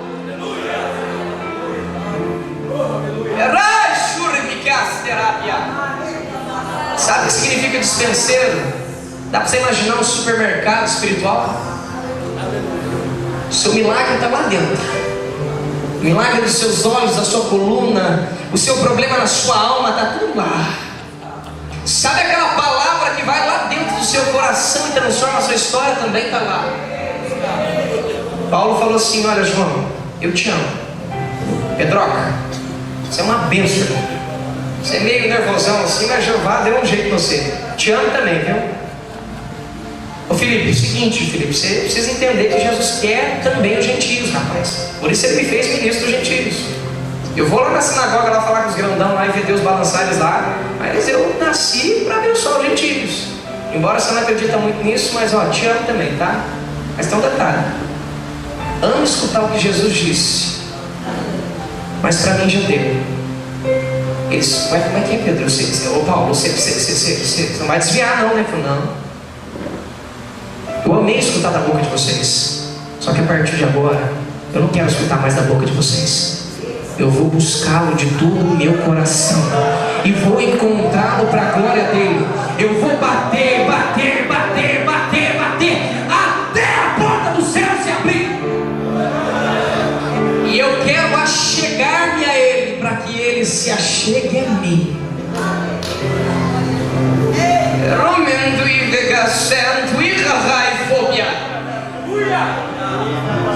Speaker 1: Sabe o que significa dispenseiro? Dá para você imaginar um supermercado espiritual? O seu milagre está lá dentro. O milagre dos seus olhos, da sua coluna, o seu problema na sua alma, está tudo lá. Sabe aquela palavra que vai lá dentro do seu coração e transforma a sua história? Também está lá. Paulo falou assim: olha, João, eu te amo. Pedroca, você é uma bênção. Você é meio nervosão assim, mas Jeová deu um jeito em você. Te amo também, viu? Ô Felipe, é o seguinte, Felipe, você precisa entender que Jesus quer também os gentios, rapaz. Por isso ele me fez ministro dos gentios. Eu vou lá na sinagoga lá falar com os grandão lá e ver Deus balançar eles lá, mas eu nasci para abençoar os gentios. Embora você não acredita muito nisso, mas ó, te amo também, tá? Mas tem um detalhe. Amo escutar o que Jesus disse, mas para mim já deu. Eles, como é que é, Pedro? Ô Paulo, você não vai desviar não, né? Não. Eu amei escutar da boca de vocês. Só que a partir de agora, eu não quero escutar mais da boca de vocês. Eu vou buscá-lo de todo o meu coração e vou encontrá-lo para a glória dele. Eu vou bater, bater, bater, bater, bater até a porta do céu se abrir. E eu quero achegar-me a ele para que ele se achegue a mim.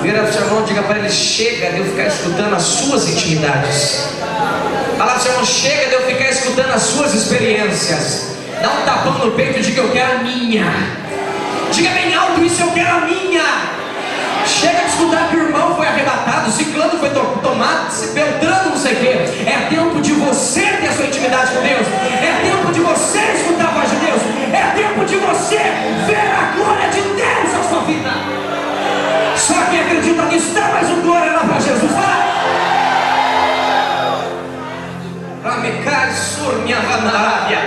Speaker 1: Vira para o seu irmão, diga para ele: chega de eu ficar escutando as suas intimidades. Fala para o seu irmão: chega de eu ficar escutando as suas experiências. Dá um tapão no peito e diga: eu quero a minha. Diga bem alto isso: eu quero a minha. Chega de escutar que o irmão foi arrebatado, ciclano foi tomado, Beltrano não sei o quê. É tempo de você ter a sua intimidade com Deus. É tempo de você escutar a voz de Deus. É tempo de você ver a glória de Deus na sua vida. Só quem acredita nisso, dá mais um glória lá para Jesus. Vai! Ramecai sur minha vanarábia.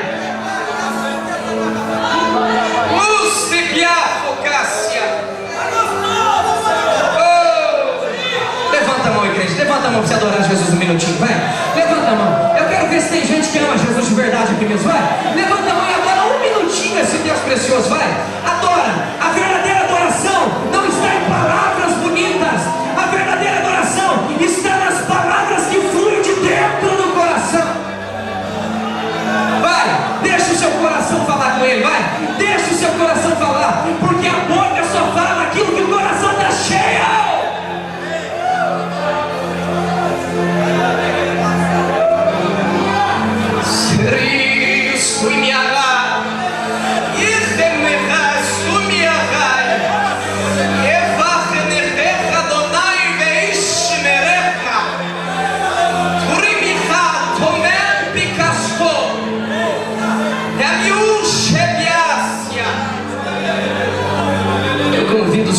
Speaker 1: Luz de piafocácia. Levanta a mão, igreja. Levanta a mão para você adorar Jesus um minutinho. Vai. Levanta a mão. Eu quero ver se tem gente que ama Jesus de verdade aqui mesmo. Vai. Levanta a mão e adora um minutinho esse Deus precioso. Vai. Adora. A verdadeira adoração não está em palavras bonitas. A verdadeira adoração está nas palavras que fluem de dentro do coração. Vai. Deixa o seu coração falar com ele. Vai. Deixa o seu coração falar. Porque a boca só fala aquilo que o coração está cheio.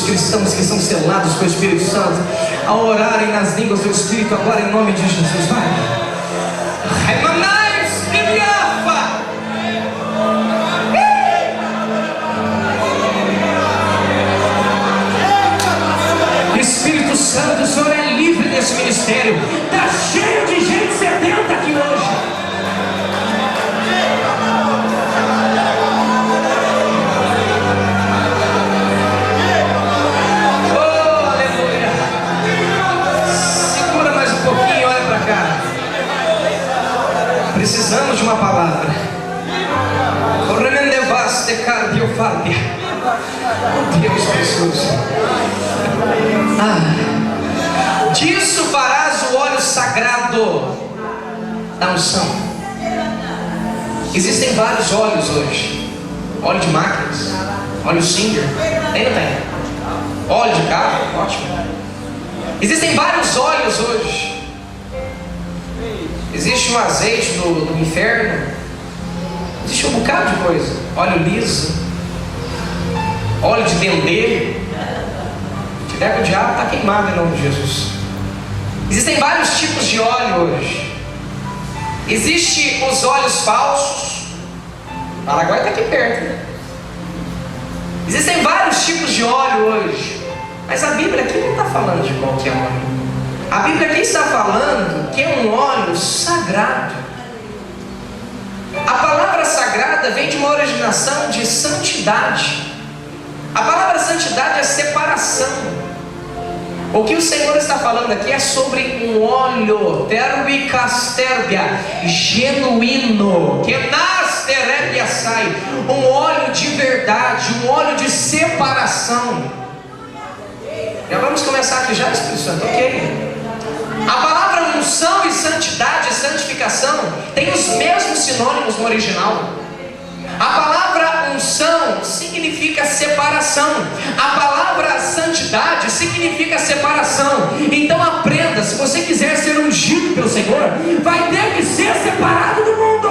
Speaker 1: Cristãos que são selados com o Espírito Santo a orarem nas línguas do Espírito agora em nome de Jesus. Vai. Espírito Santo, o Senhor é livre desse ministério. Está cheio de gente sedenta aqui hoje. Precisamos de uma palavra. Deus precioso. Disso farás o óleo sagrado da unção. Existem vários óleos hoje. Óleo de máquinas, óleo Singer. Tem ou não tem? Óleo de carro, ótimo. Existem vários óleos hoje. Existe o azeite do inferno. Existe um bocado de coisa. Óleo liso, óleo de dendê. Se der com o diabo, está queimado em nome de Jesus. Existem vários tipos de óleo hoje. Existem os óleos falsos. O Paraguai está aqui perto, né? Existem vários tipos de óleo hoje. Mas a Bíblia aqui não está falando de qualquer óleo. A Bíblia aqui está falando que é um óleo sagrado. A palavra sagrada vem de uma originação de santidade. A palavra santidade é separação. O que o Senhor está falando aqui é sobre um óleo terbicasterbia genuíno, que nasterebia sai, um óleo de verdade, um óleo de separação. Já vamos começar aqui já, Espírito Santo, ok? A palavra unção e santidade, santificação, tem os mesmos sinônimos no original. A palavra unção significa separação. A palavra santidade significa separação. Então aprenda, se você quiser ser ungido pelo Senhor, vai ter que ser separado do mundo.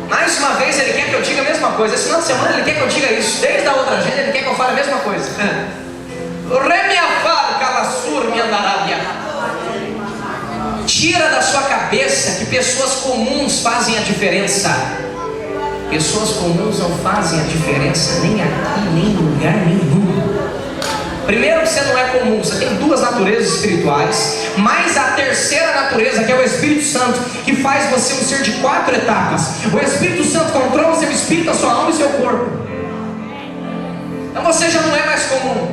Speaker 1: Mais uma vez ele quer que eu diga a mesma coisa. Esse final de semana ele quer que eu diga isso. Desde a outra agenda ele quer que eu fale a mesma coisa. Tira da sua cabeça que pessoas comuns fazem a diferença. Pessoas comuns não fazem a diferença nem aqui, nem em lugar nenhum. Primeiro que você não é comum, você tem duas naturezas espirituais, mais a terceira natureza, que é o Espírito Santo, que faz você um ser de 4 etapas. O Espírito Santo controla o seu espírito, a sua alma e o seu corpo. Então você já não é mais comum.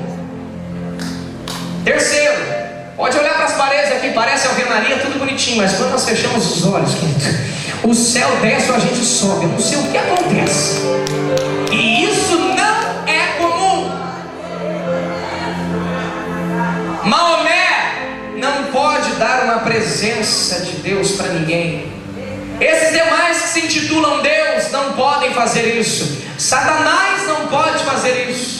Speaker 1: Terceiro, pode olhar para as paredes aqui, parece alvenaria, tudo bonitinho, mas quando nós fechamos os olhos, o céu desce ou a gente sobe. Eu não sei o que acontece. E isso não é comum. Maomé não pode dar uma presença de Deus para ninguém. Esses demais que se intitulam Deus não podem fazer isso. Satanás não pode fazer isso.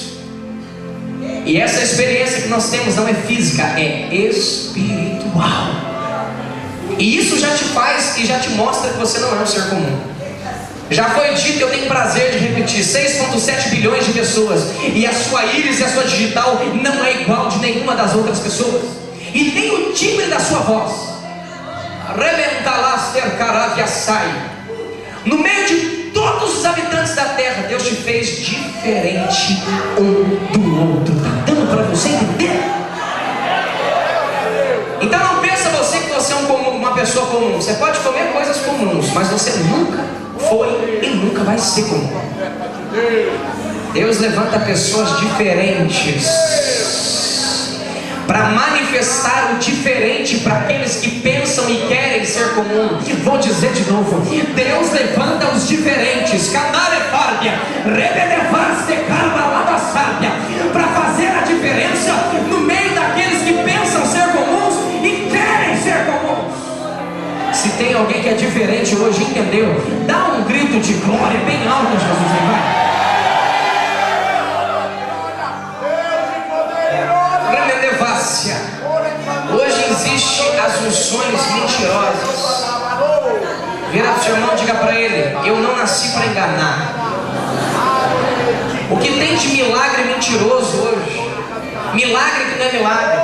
Speaker 1: E essa experiência que nós temos não é física, é espiritual. E isso já te faz e já te mostra que você não é um ser comum. Já foi dito, eu tenho prazer de repetir, 6,7 bilhões de pessoas, e a sua íris e a sua digital não é igual de nenhuma das outras pessoas, e nem o timbre da sua voz. No meio de todos os habitantes da terra, Deus te fez diferente um do outro. Está dando para você entender? Então não pensa você que você é uma pessoa comum. Você pode comer coisas comuns, mas você nunca foi e nunca vai ser comum. Deus levanta pessoas diferentes para manifestar o diferente para aqueles que pensam e querem ser comum. Vou dizer de novo: Deus levanta os diferentes para fazer a diferença no meio daqueles que pensam ser comuns e querem ser comuns. Se tem alguém que é diferente hoje, entendeu? Dá um grito de glória bem alto, Jesus, vai. Hoje existem as unções mentirosas. Vira para o seu irmão e diga para ele: eu não nasci para enganar. O que tem de milagre mentiroso hoje? Milagre que não é milagre.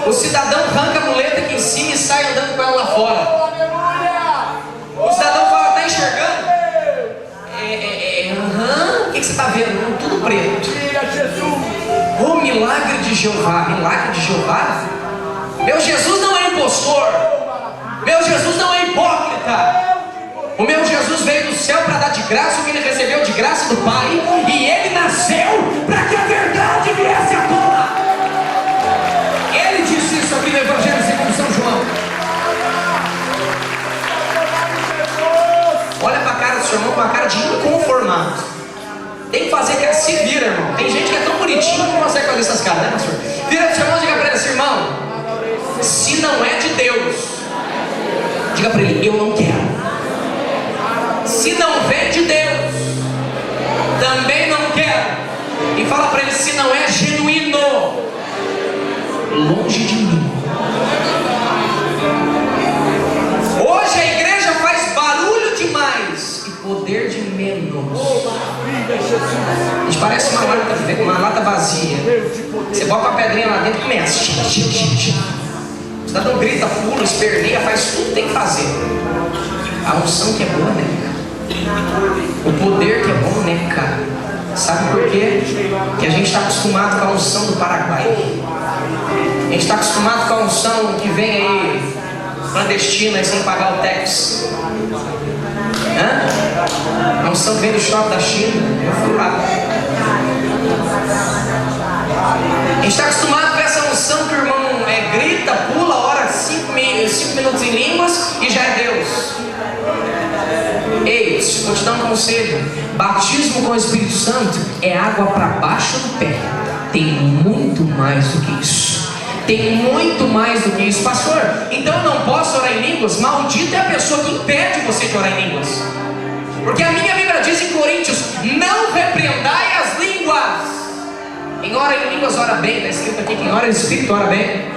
Speaker 1: O cidadão arranca a muleta aqui em cima e sai andando com ela lá fora. O cidadão fala: está enxergando? O que você está vendo? Não, tudo preto. O milagre de Jeová. Milagre de Jeová? Meu Jesus não é impostor. Meu Jesus não é hipócrita. O meu Jesus veio do céu para dar de graça o que ele recebeu de graça do Pai. E ele nasceu para que a verdade viesse à tona. Ele disse isso aqui no Evangelho segundo São João. Olha para a cara do seu irmão com a cara de inconformado. Tem que fazer que se vira, irmão. Tem gente que é tão bonitinho que não consegue fazer essas caras, né, pastor? Vira pro seu irmão e diga para ele assim: irmão, se não é de Deus, diga para ele: eu não quero. Se não vem de Deus, também não quero. E fala para ele: se não é genuíno, longe de mim. Hoje a igreja faz barulho demais e poder de menos. A gente parece uma lata vazia. Você bota uma pedrinha lá dentro e começa. O cidadão grita, pula, esperneia, faz tudo que tem que fazer. A unção que é boa, né, cara? O poder que é bom, né, cara? Sabe por quê? Porque a gente está acostumado com a unção do Paraguai. A gente está acostumado com a unção que vem aí clandestina e sem pagar o tax. A unção vem do shopping da China. Eu fui lá. A gente está acostumado com essa unção que o irmão grita, pula, ora 5 minutos em línguas e já é Deus. Ei, vou te dar um conselho: batismo com o Espírito Santo é água para baixo do pé. Tem muito mais do que isso. Tem muito mais do que isso, pastor. Então eu não posso orar em línguas? Maldita é a pessoa que impede você de orar em línguas. Porque a minha Bíblia diz em Coríntios: não repreendai as línguas. Quem ora em línguas ora bem, está escrito aqui: quem ora em espírito ora bem.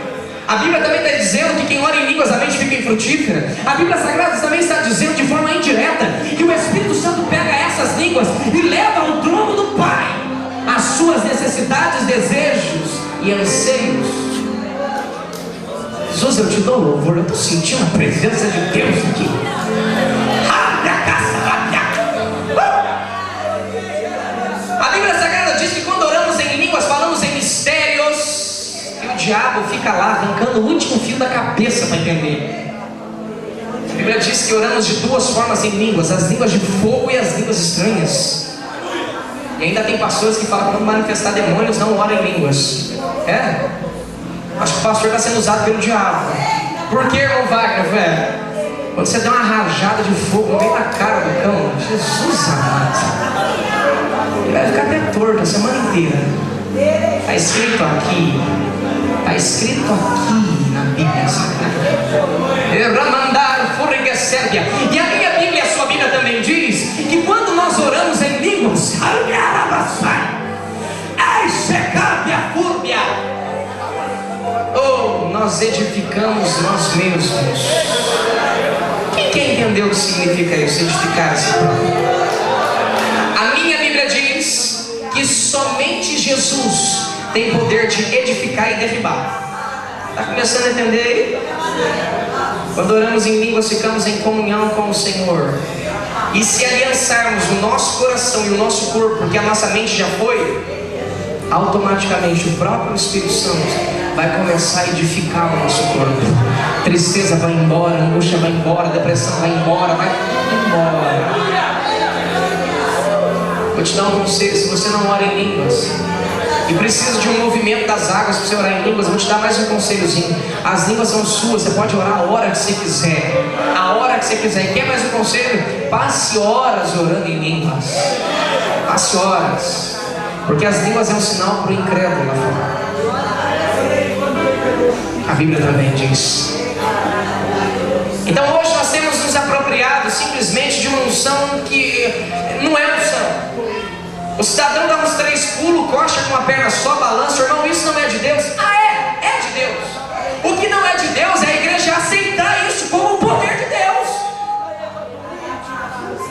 Speaker 1: A Bíblia também está dizendo que quem ora em línguas a mente fica infrutífera. A Bíblia Sagrada também está dizendo de forma indireta que o Espírito Santo pega essas línguas e leva ao trono do Pai as suas necessidades, desejos e anseios. Jesus, eu te dou louvor, eu estou sentindo a presença de Deus aqui. A Bíblia Sagrada diz que quando oramos em línguas, falamos em mistérios, e o diabo fica lá arrancando o último fio da cabeça para entender. A Bíblia diz que oramos de duas formas em línguas: as línguas de fogo e as línguas estranhas. E ainda tem pastores que falam que quando manifestar demônios não ora em línguas. Acho que o pastor está sendo usado pelo diabo. Por que, irmão Wagner, velho? Quando você dá uma rajada de fogo no meio da cara do cão, Jesus amado, ele vai ficar até torto a semana inteira. Está escrito aqui na Bíblia Sagrada. E a minha Bíblia, a sua Bíblia também diz que quando nós oramos em línguas, nós edificamos nós mesmos. Quem entendeu o que significa isso? Edificar esse próprio. A minha Bíblia diz que somente Jesus tem poder de edificar e derribar. Está começando a entender aí? Quando oramos em línguas, ficamos em comunhão com o Senhor. E se aliançarmos o nosso coração e o nosso corpo, porque a nossa mente já foi, automaticamente o próprio Espírito Santo vai começar a edificar o nosso corpo. Tristeza vai embora, angústia vai embora, depressão vai embora, vai embora. Vou te dar um conselho: se você não ora em línguas e precisa de um movimento das águas para você orar em línguas, eu vou te dar mais um conselhozinho. As línguas são suas, você pode orar a hora que você quiser, a hora que você quiser. E quer mais um conselho? Passe horas orando em línguas. Passe horas, porque as línguas é um sinal para o incrédulo lá fora. A Bíblia também diz. Então hoje nós temos nos apropriado simplesmente de uma unção que não é unção. O cidadão dá uns 3 pulos, coxa com uma perna só, balança. Irmão, isso não é de Deus? É de Deus. O que não é de Deus é a igreja aceitar isso como o poder de Deus.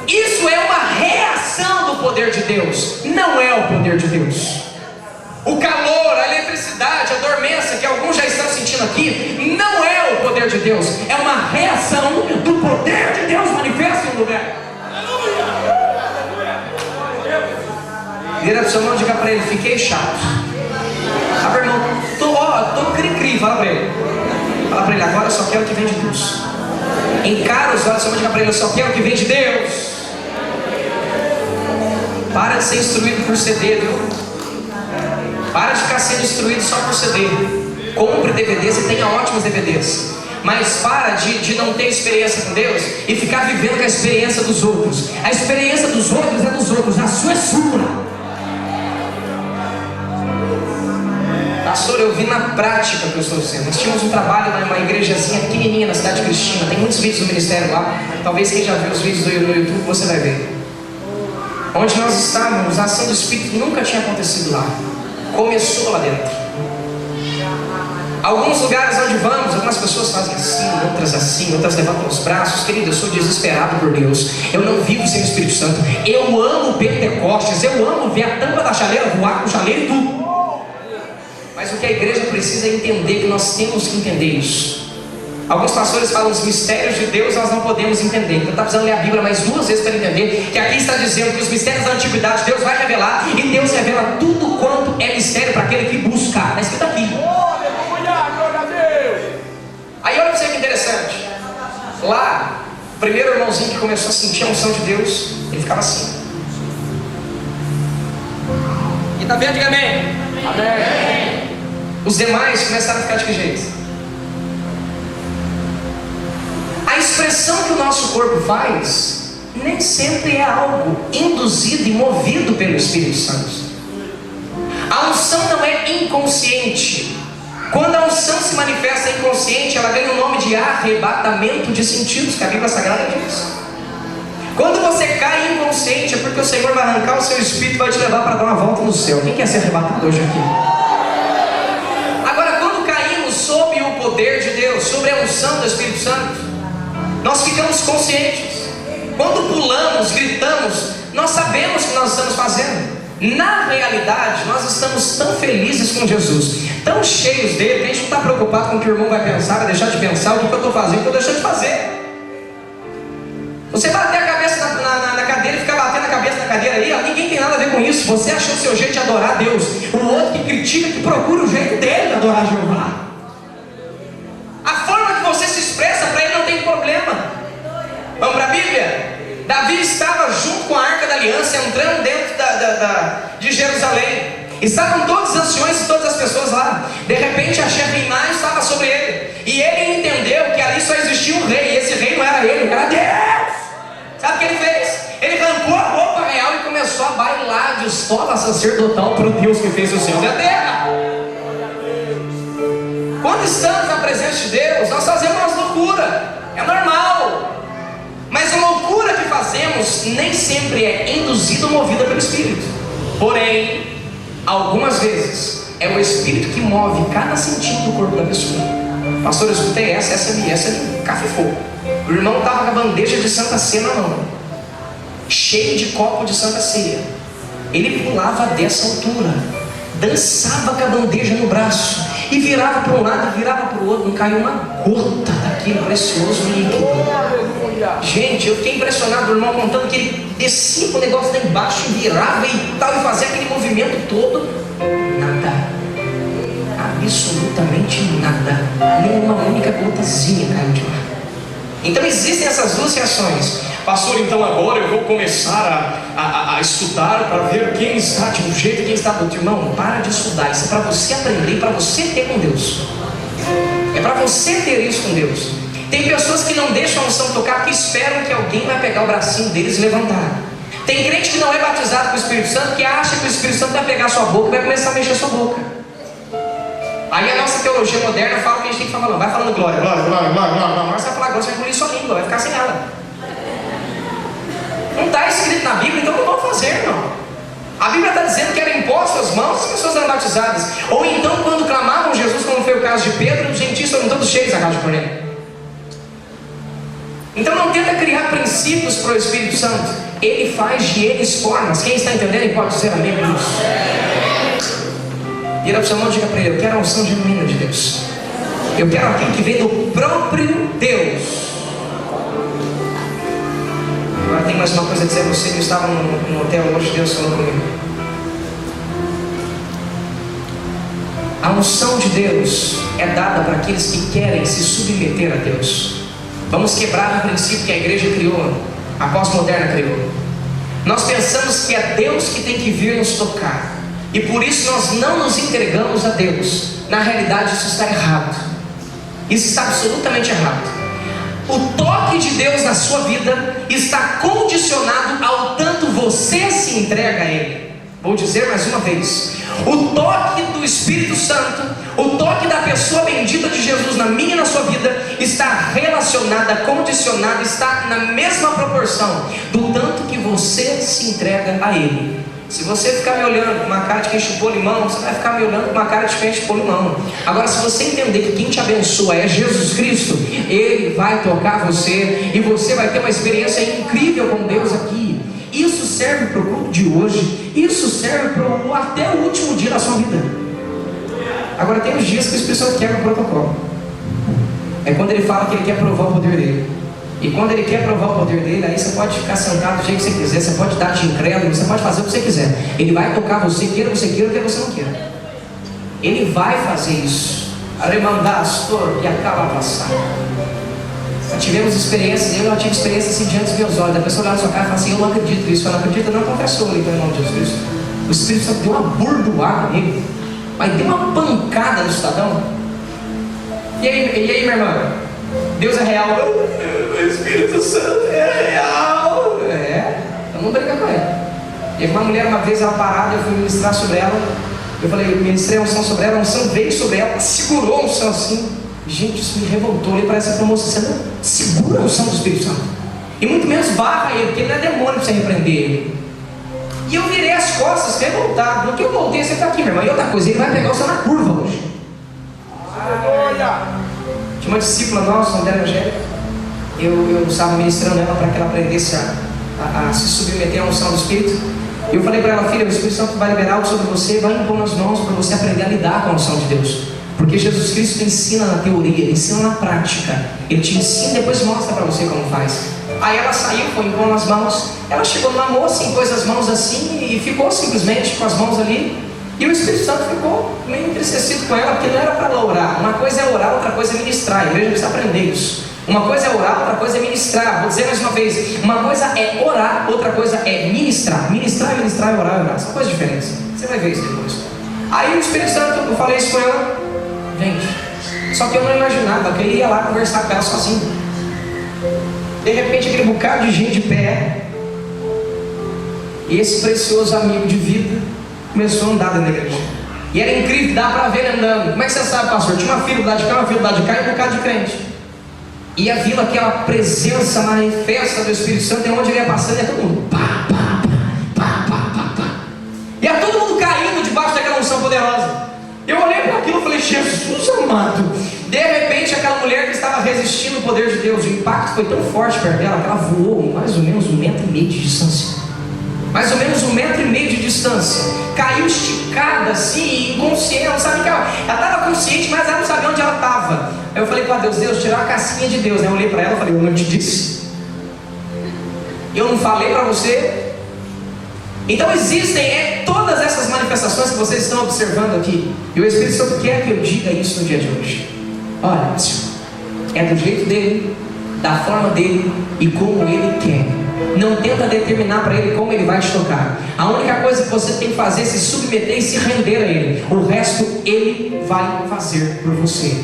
Speaker 1: Isso é uma reação do poder de Deus, não é o poder de Deus. O calor, a eletricidade, a dormência que alguns já estão sentindo aqui, não é o poder de Deus, é uma reação do poder de Deus manifesto em um lugar. Vira pro seu irmão e diga para ele: fiquei chato. Fala, irmão, tô cri-cri, fala para ele. Fala para ele: agora eu só quero o que vem de Deus. Encara os olhos do seu irmão e diga para ele: eu só quero o que vem de Deus. Para de ser instruído por CD, viu? Para de ficar sendo instruído só por CD. Compre DVDs e tenha ótimos DVDs. Mas para de não ter experiência com Deus e ficar vivendo com a experiência dos outros. A experiência dos outros é dos outros, a sua é sua. Pastor, eu vi na prática o que eu estou dizendo. Nós tínhamos um trabalho numa igrejazinha pequenininha na cidade de Cristina. Tem muitos vídeos do ministério lá. Talvez quem já viu os vídeos no YouTube, você vai ver. Onde nós estávamos, a ação do Espírito nunca tinha acontecido lá. Começou lá dentro. Alguns lugares onde vamos, algumas pessoas fazem assim, outras levantam os braços. Querido, eu sou desesperado por Deus. Eu não vivo sem o Espírito Santo. Eu amo Pentecostes, eu amo ver a tampa da chaleira voar com o chaleiro e tudo. Mas o que a igreja precisa é entender, que nós temos que entender isso. Alguns pastores falam os mistérios de Deus, nós não podemos entender. Então está precisando ler a Bíblia mais 2 vezes para entender que aqui está dizendo que os mistérios da antiguidade Deus vai revelar, e Deus revela tudo quanto é mistério para aquele que busca. Está escrito aqui. Aí olha para você que interessante. Lá, o primeiro irmãozinho que começou a sentir a unção de Deus, ele ficava assim. E está vendo? Diga amém. Amém. Os demais começaram a ficar de que jeito? A expressão que o nosso corpo faz nem sempre é algo induzido e movido pelo Espírito Santo. A unção não é inconsciente. Quando a unção se manifesta inconsciente, ela ganha o nome de arrebatamento de sentidos, que a Bíblia Sagrada diz. Quando você cai inconsciente, é porque o Senhor vai arrancar o seu espírito e vai te levar para dar uma volta no céu. Quem quer ser arrebatado hoje aqui? Agora, quando caímos sob o poder de Deus, sobre a unção do Espírito Santo, nós ficamos conscientes. Quando pulamos, gritamos, nós sabemos o que nós estamos fazendo. Na realidade, nós estamos tão felizes com Jesus, tão cheios dele, que a gente não está preocupado com o que o irmão vai pensar, vai deixar de pensar, o que eu estou fazendo, o que eu estou deixando de fazer. Você bater a cabeça na cadeira e ficar batendo a cabeça na cadeira aí, ó, ninguém tem nada a ver com isso. Você achou o seu jeito de adorar Deus. O outro que critica, que procura o jeito dele de adorar Jeová. A forma que você se expressa, para ele não tem problema. Vamos para a Bíblia? Davi estava junto com a Arca da Aliança, entrando dentro de Jerusalém. Estavam todos os anciões e todas as pessoas lá. De repente a Shekhinah estava sobre ele. E ele entendeu que ali só existia um rei. E esse rei não era ele, era Deus. Sabe o que ele fez? Ele arrancou a roupa real e começou a bailar de estola sacerdotal para o Deus que fez o céu e a terra. Quando estamos na presença de Deus, nós fazemos umas loucuras. É normal. Mas a loucura que fazemos nem sempre é induzida ou movida pelo Espírito. Porém, algumas vezes é o Espírito que move cada sentido do corpo da pessoa. Pastor, eu escutei essa ali, cafifou. O irmão estava com a bandeja de Santa Ceia na mão, cheio de copo de Santa Ceia. Ele pulava dessa altura, dançava com a bandeja no braço, e virava para um lado e virava para o outro. Não caiu uma gota daquele precioso líquido. Gente, eu fiquei impressionado, o irmão contando que ele descia com o negócio lá embaixo e virava e tal, e fazia aquele movimento todo. Nada, absolutamente nada, nenhuma única gotazinha caiu de lá. Então existem essas duas reações. Pastor, então agora eu vou começar a estudar para ver quem está de um jeito e quem está do outro. Irmão, para de estudar. Isso é para você aprender, para você ter com Deus. É para você ter isso com Deus. Tem pessoas que não deixam a unção tocar porque esperam que alguém vai pegar o bracinho deles e levantar. Tem crente que não é batizado com o Espírito Santo, que acha que o Espírito Santo vai pegar a sua boca e vai começar a mexer a sua boca. Aí a nossa teologia moderna fala que a gente tem que falar, não, vai falando glória, glória, glória, glória, glória. Não, você vai falar glória, você vai engolir sua língua, vai ficar sem ela. Não está escrito na Bíblia, então não vamos fazer, não. A Bíblia está dizendo que era imposto às mãos, as pessoas eram batizadas. Ou então, quando clamavam Jesus, como foi o caso de Pedro, os gentios foram todos cheios da casa de Cornélio. Então não tenta criar princípios para o Espírito Santo. Ele faz de eles formas. Quem está entendendo e pode dizer amém por isso. Vira para o seu irmão e diga para ele: eu quero a unção genuína de Deus. Eu quero aquilo que vem do próprio Deus. Agora tem mais uma coisa a dizer a você. Eu estava no hotel hoje, Deus falou comigo. A unção de Deus é dada para aqueles que querem se submeter a Deus. Vamos quebrar o princípio que a igreja criou, a pós-moderna criou. Nós pensamos que é Deus que tem que vir nos tocar, e por isso nós não nos entregamos a Deus. Na realidade isso está errado. Isso está absolutamente errado. O toque de Deus na sua vida está condicionado ao tanto você se entrega a Ele. Vou dizer mais uma vez: o toque do Espírito Santo, o toque da pessoa bendita de Jesus na minha e na sua vida está relacionada, condicionada, está na mesma proporção do tanto que você se entrega a Ele. Se você ficar me olhando com uma cara de quem chupou limão, você vai ficar me olhando com uma cara de quem chupou limão. Agora, se você entender que quem te abençoa é Jesus Cristo, Ele vai tocar você e você vai ter uma experiência incrível com Deus aqui. Isso serve para o culto de hoje, isso serve para até o último dia da sua vida. Agora, tem uns dias que o Espírito Santo quebra o protocolo. É quando Ele fala que Ele quer provar o poder dEle. E quando Ele quer provar o poder dEle, aí você pode ficar sentado do jeito que você quiser, você pode dar de incrédulo, você pode fazer o que você quiser. Ele vai tocar você, queira você não queira. Ele vai fazer isso. Arremandasto e acaba passar. Tivemos experiências, eu não tive experiência assim diante dos meus olhos. A pessoa olhar na sua cara e fala assim: eu não acredito nisso. Eu não acredito, não confessou, então, em nome de Jesus Cristo. O Espírito Santo deu uma burdoada comigo, mas deu uma pancada no cidadão. E aí, minha irmã? Deus é real? O Espírito Santo é real. Então não brinca com ele. E uma mulher, uma vez ela parada, eu fui ministrar sobre ela. Eu falei, eu ministrei a unção sobre ela, a unção veio sobre ela, segurou a unção assim. Gente, isso me revoltou. Olhei para essa moça, você não segura a unção do Espírito Santo, e muito menos barra ele, porque ele não é demônio para você repreender ele. E eu virei as costas, revoltado. No que eu voltei, você está aqui, meu irmão. E outra coisa, ele vai pegar o céu na curva hoje. Tinha uma discípula nossa, uma evangélica. Eu estava ministrando ela para que ela aprendesse a se submeter à unção do Espírito. E eu falei para ela, filha, o Espírito Santo vai liberar algo sobre você, vai impor nas mãos para você aprender a lidar com a unção de Deus. Porque Jesus Cristo ensina na teoria, ele ensina na prática. Ele te ensina e depois mostra para você como faz. Aí ela saiu, foi impor nas mãos. Ela chegou numa moça, impôs as mãos assim e ficou simplesmente com as mãos ali. E o Espírito Santo ficou meio entristecido com ela, porque não era para ela orar. Uma coisa é orar, outra coisa é ministrar. A igreja precisa aprender isso. Uma coisa é orar, outra coisa é ministrar. Vou dizer mais uma vez, uma coisa é orar, outra coisa é ministrar. Ministrar, ministrar e orar, orar. São coisas diferentes. Você vai ver isso depois. Aí o Espírito Santo, eu falei isso com ela. Gente, só que eu não imaginava que ele ia lá conversar com ela sozinho. De repente aquele bocado de gente de pé, e esse precioso amigo de vida começou a andar dentro da igreja. E era incrível, dá para ver ele andando. Como é que você sabe, pastor? Tinha uma fila do lado de cá, uma fila do lado de cá e um bocado de crente. E havia aquela presença manifesta do Espírito Santo, e onde ele ia passando, ia todo mundo pá, pá, pá, pá, pá, pá. E ia todo mundo caindo debaixo daquela unção poderosa. Eu olhei para aquilo e falei, Jesus amado. De repente aquela mulher que estava resistindo ao poder de Deus, o impacto foi tão forte perto dela que ela voou mais ou menos 1,5 metro de distância. Mais ou menos 1,5 metro de distância. Caiu esticada assim, inconsciente. Ela não sabe que ela estava consciente, mas ela não sabia onde ela estava. Aí eu falei para Deus, tirar a casquinha de Deus, né? Eu olhei para ela e falei, eu não te disse? Eu não falei para você? Então existem todas essas manifestações que vocês estão observando aqui. E o Espírito Santo quer que eu diga isso no dia de hoje. Olha, é do jeito dele, da forma dele e como ele quer. Não tenta determinar para ele como ele vai te tocar. A única coisa que você tem que fazer é se submeter e se render a ele. O resto ele vai fazer por você.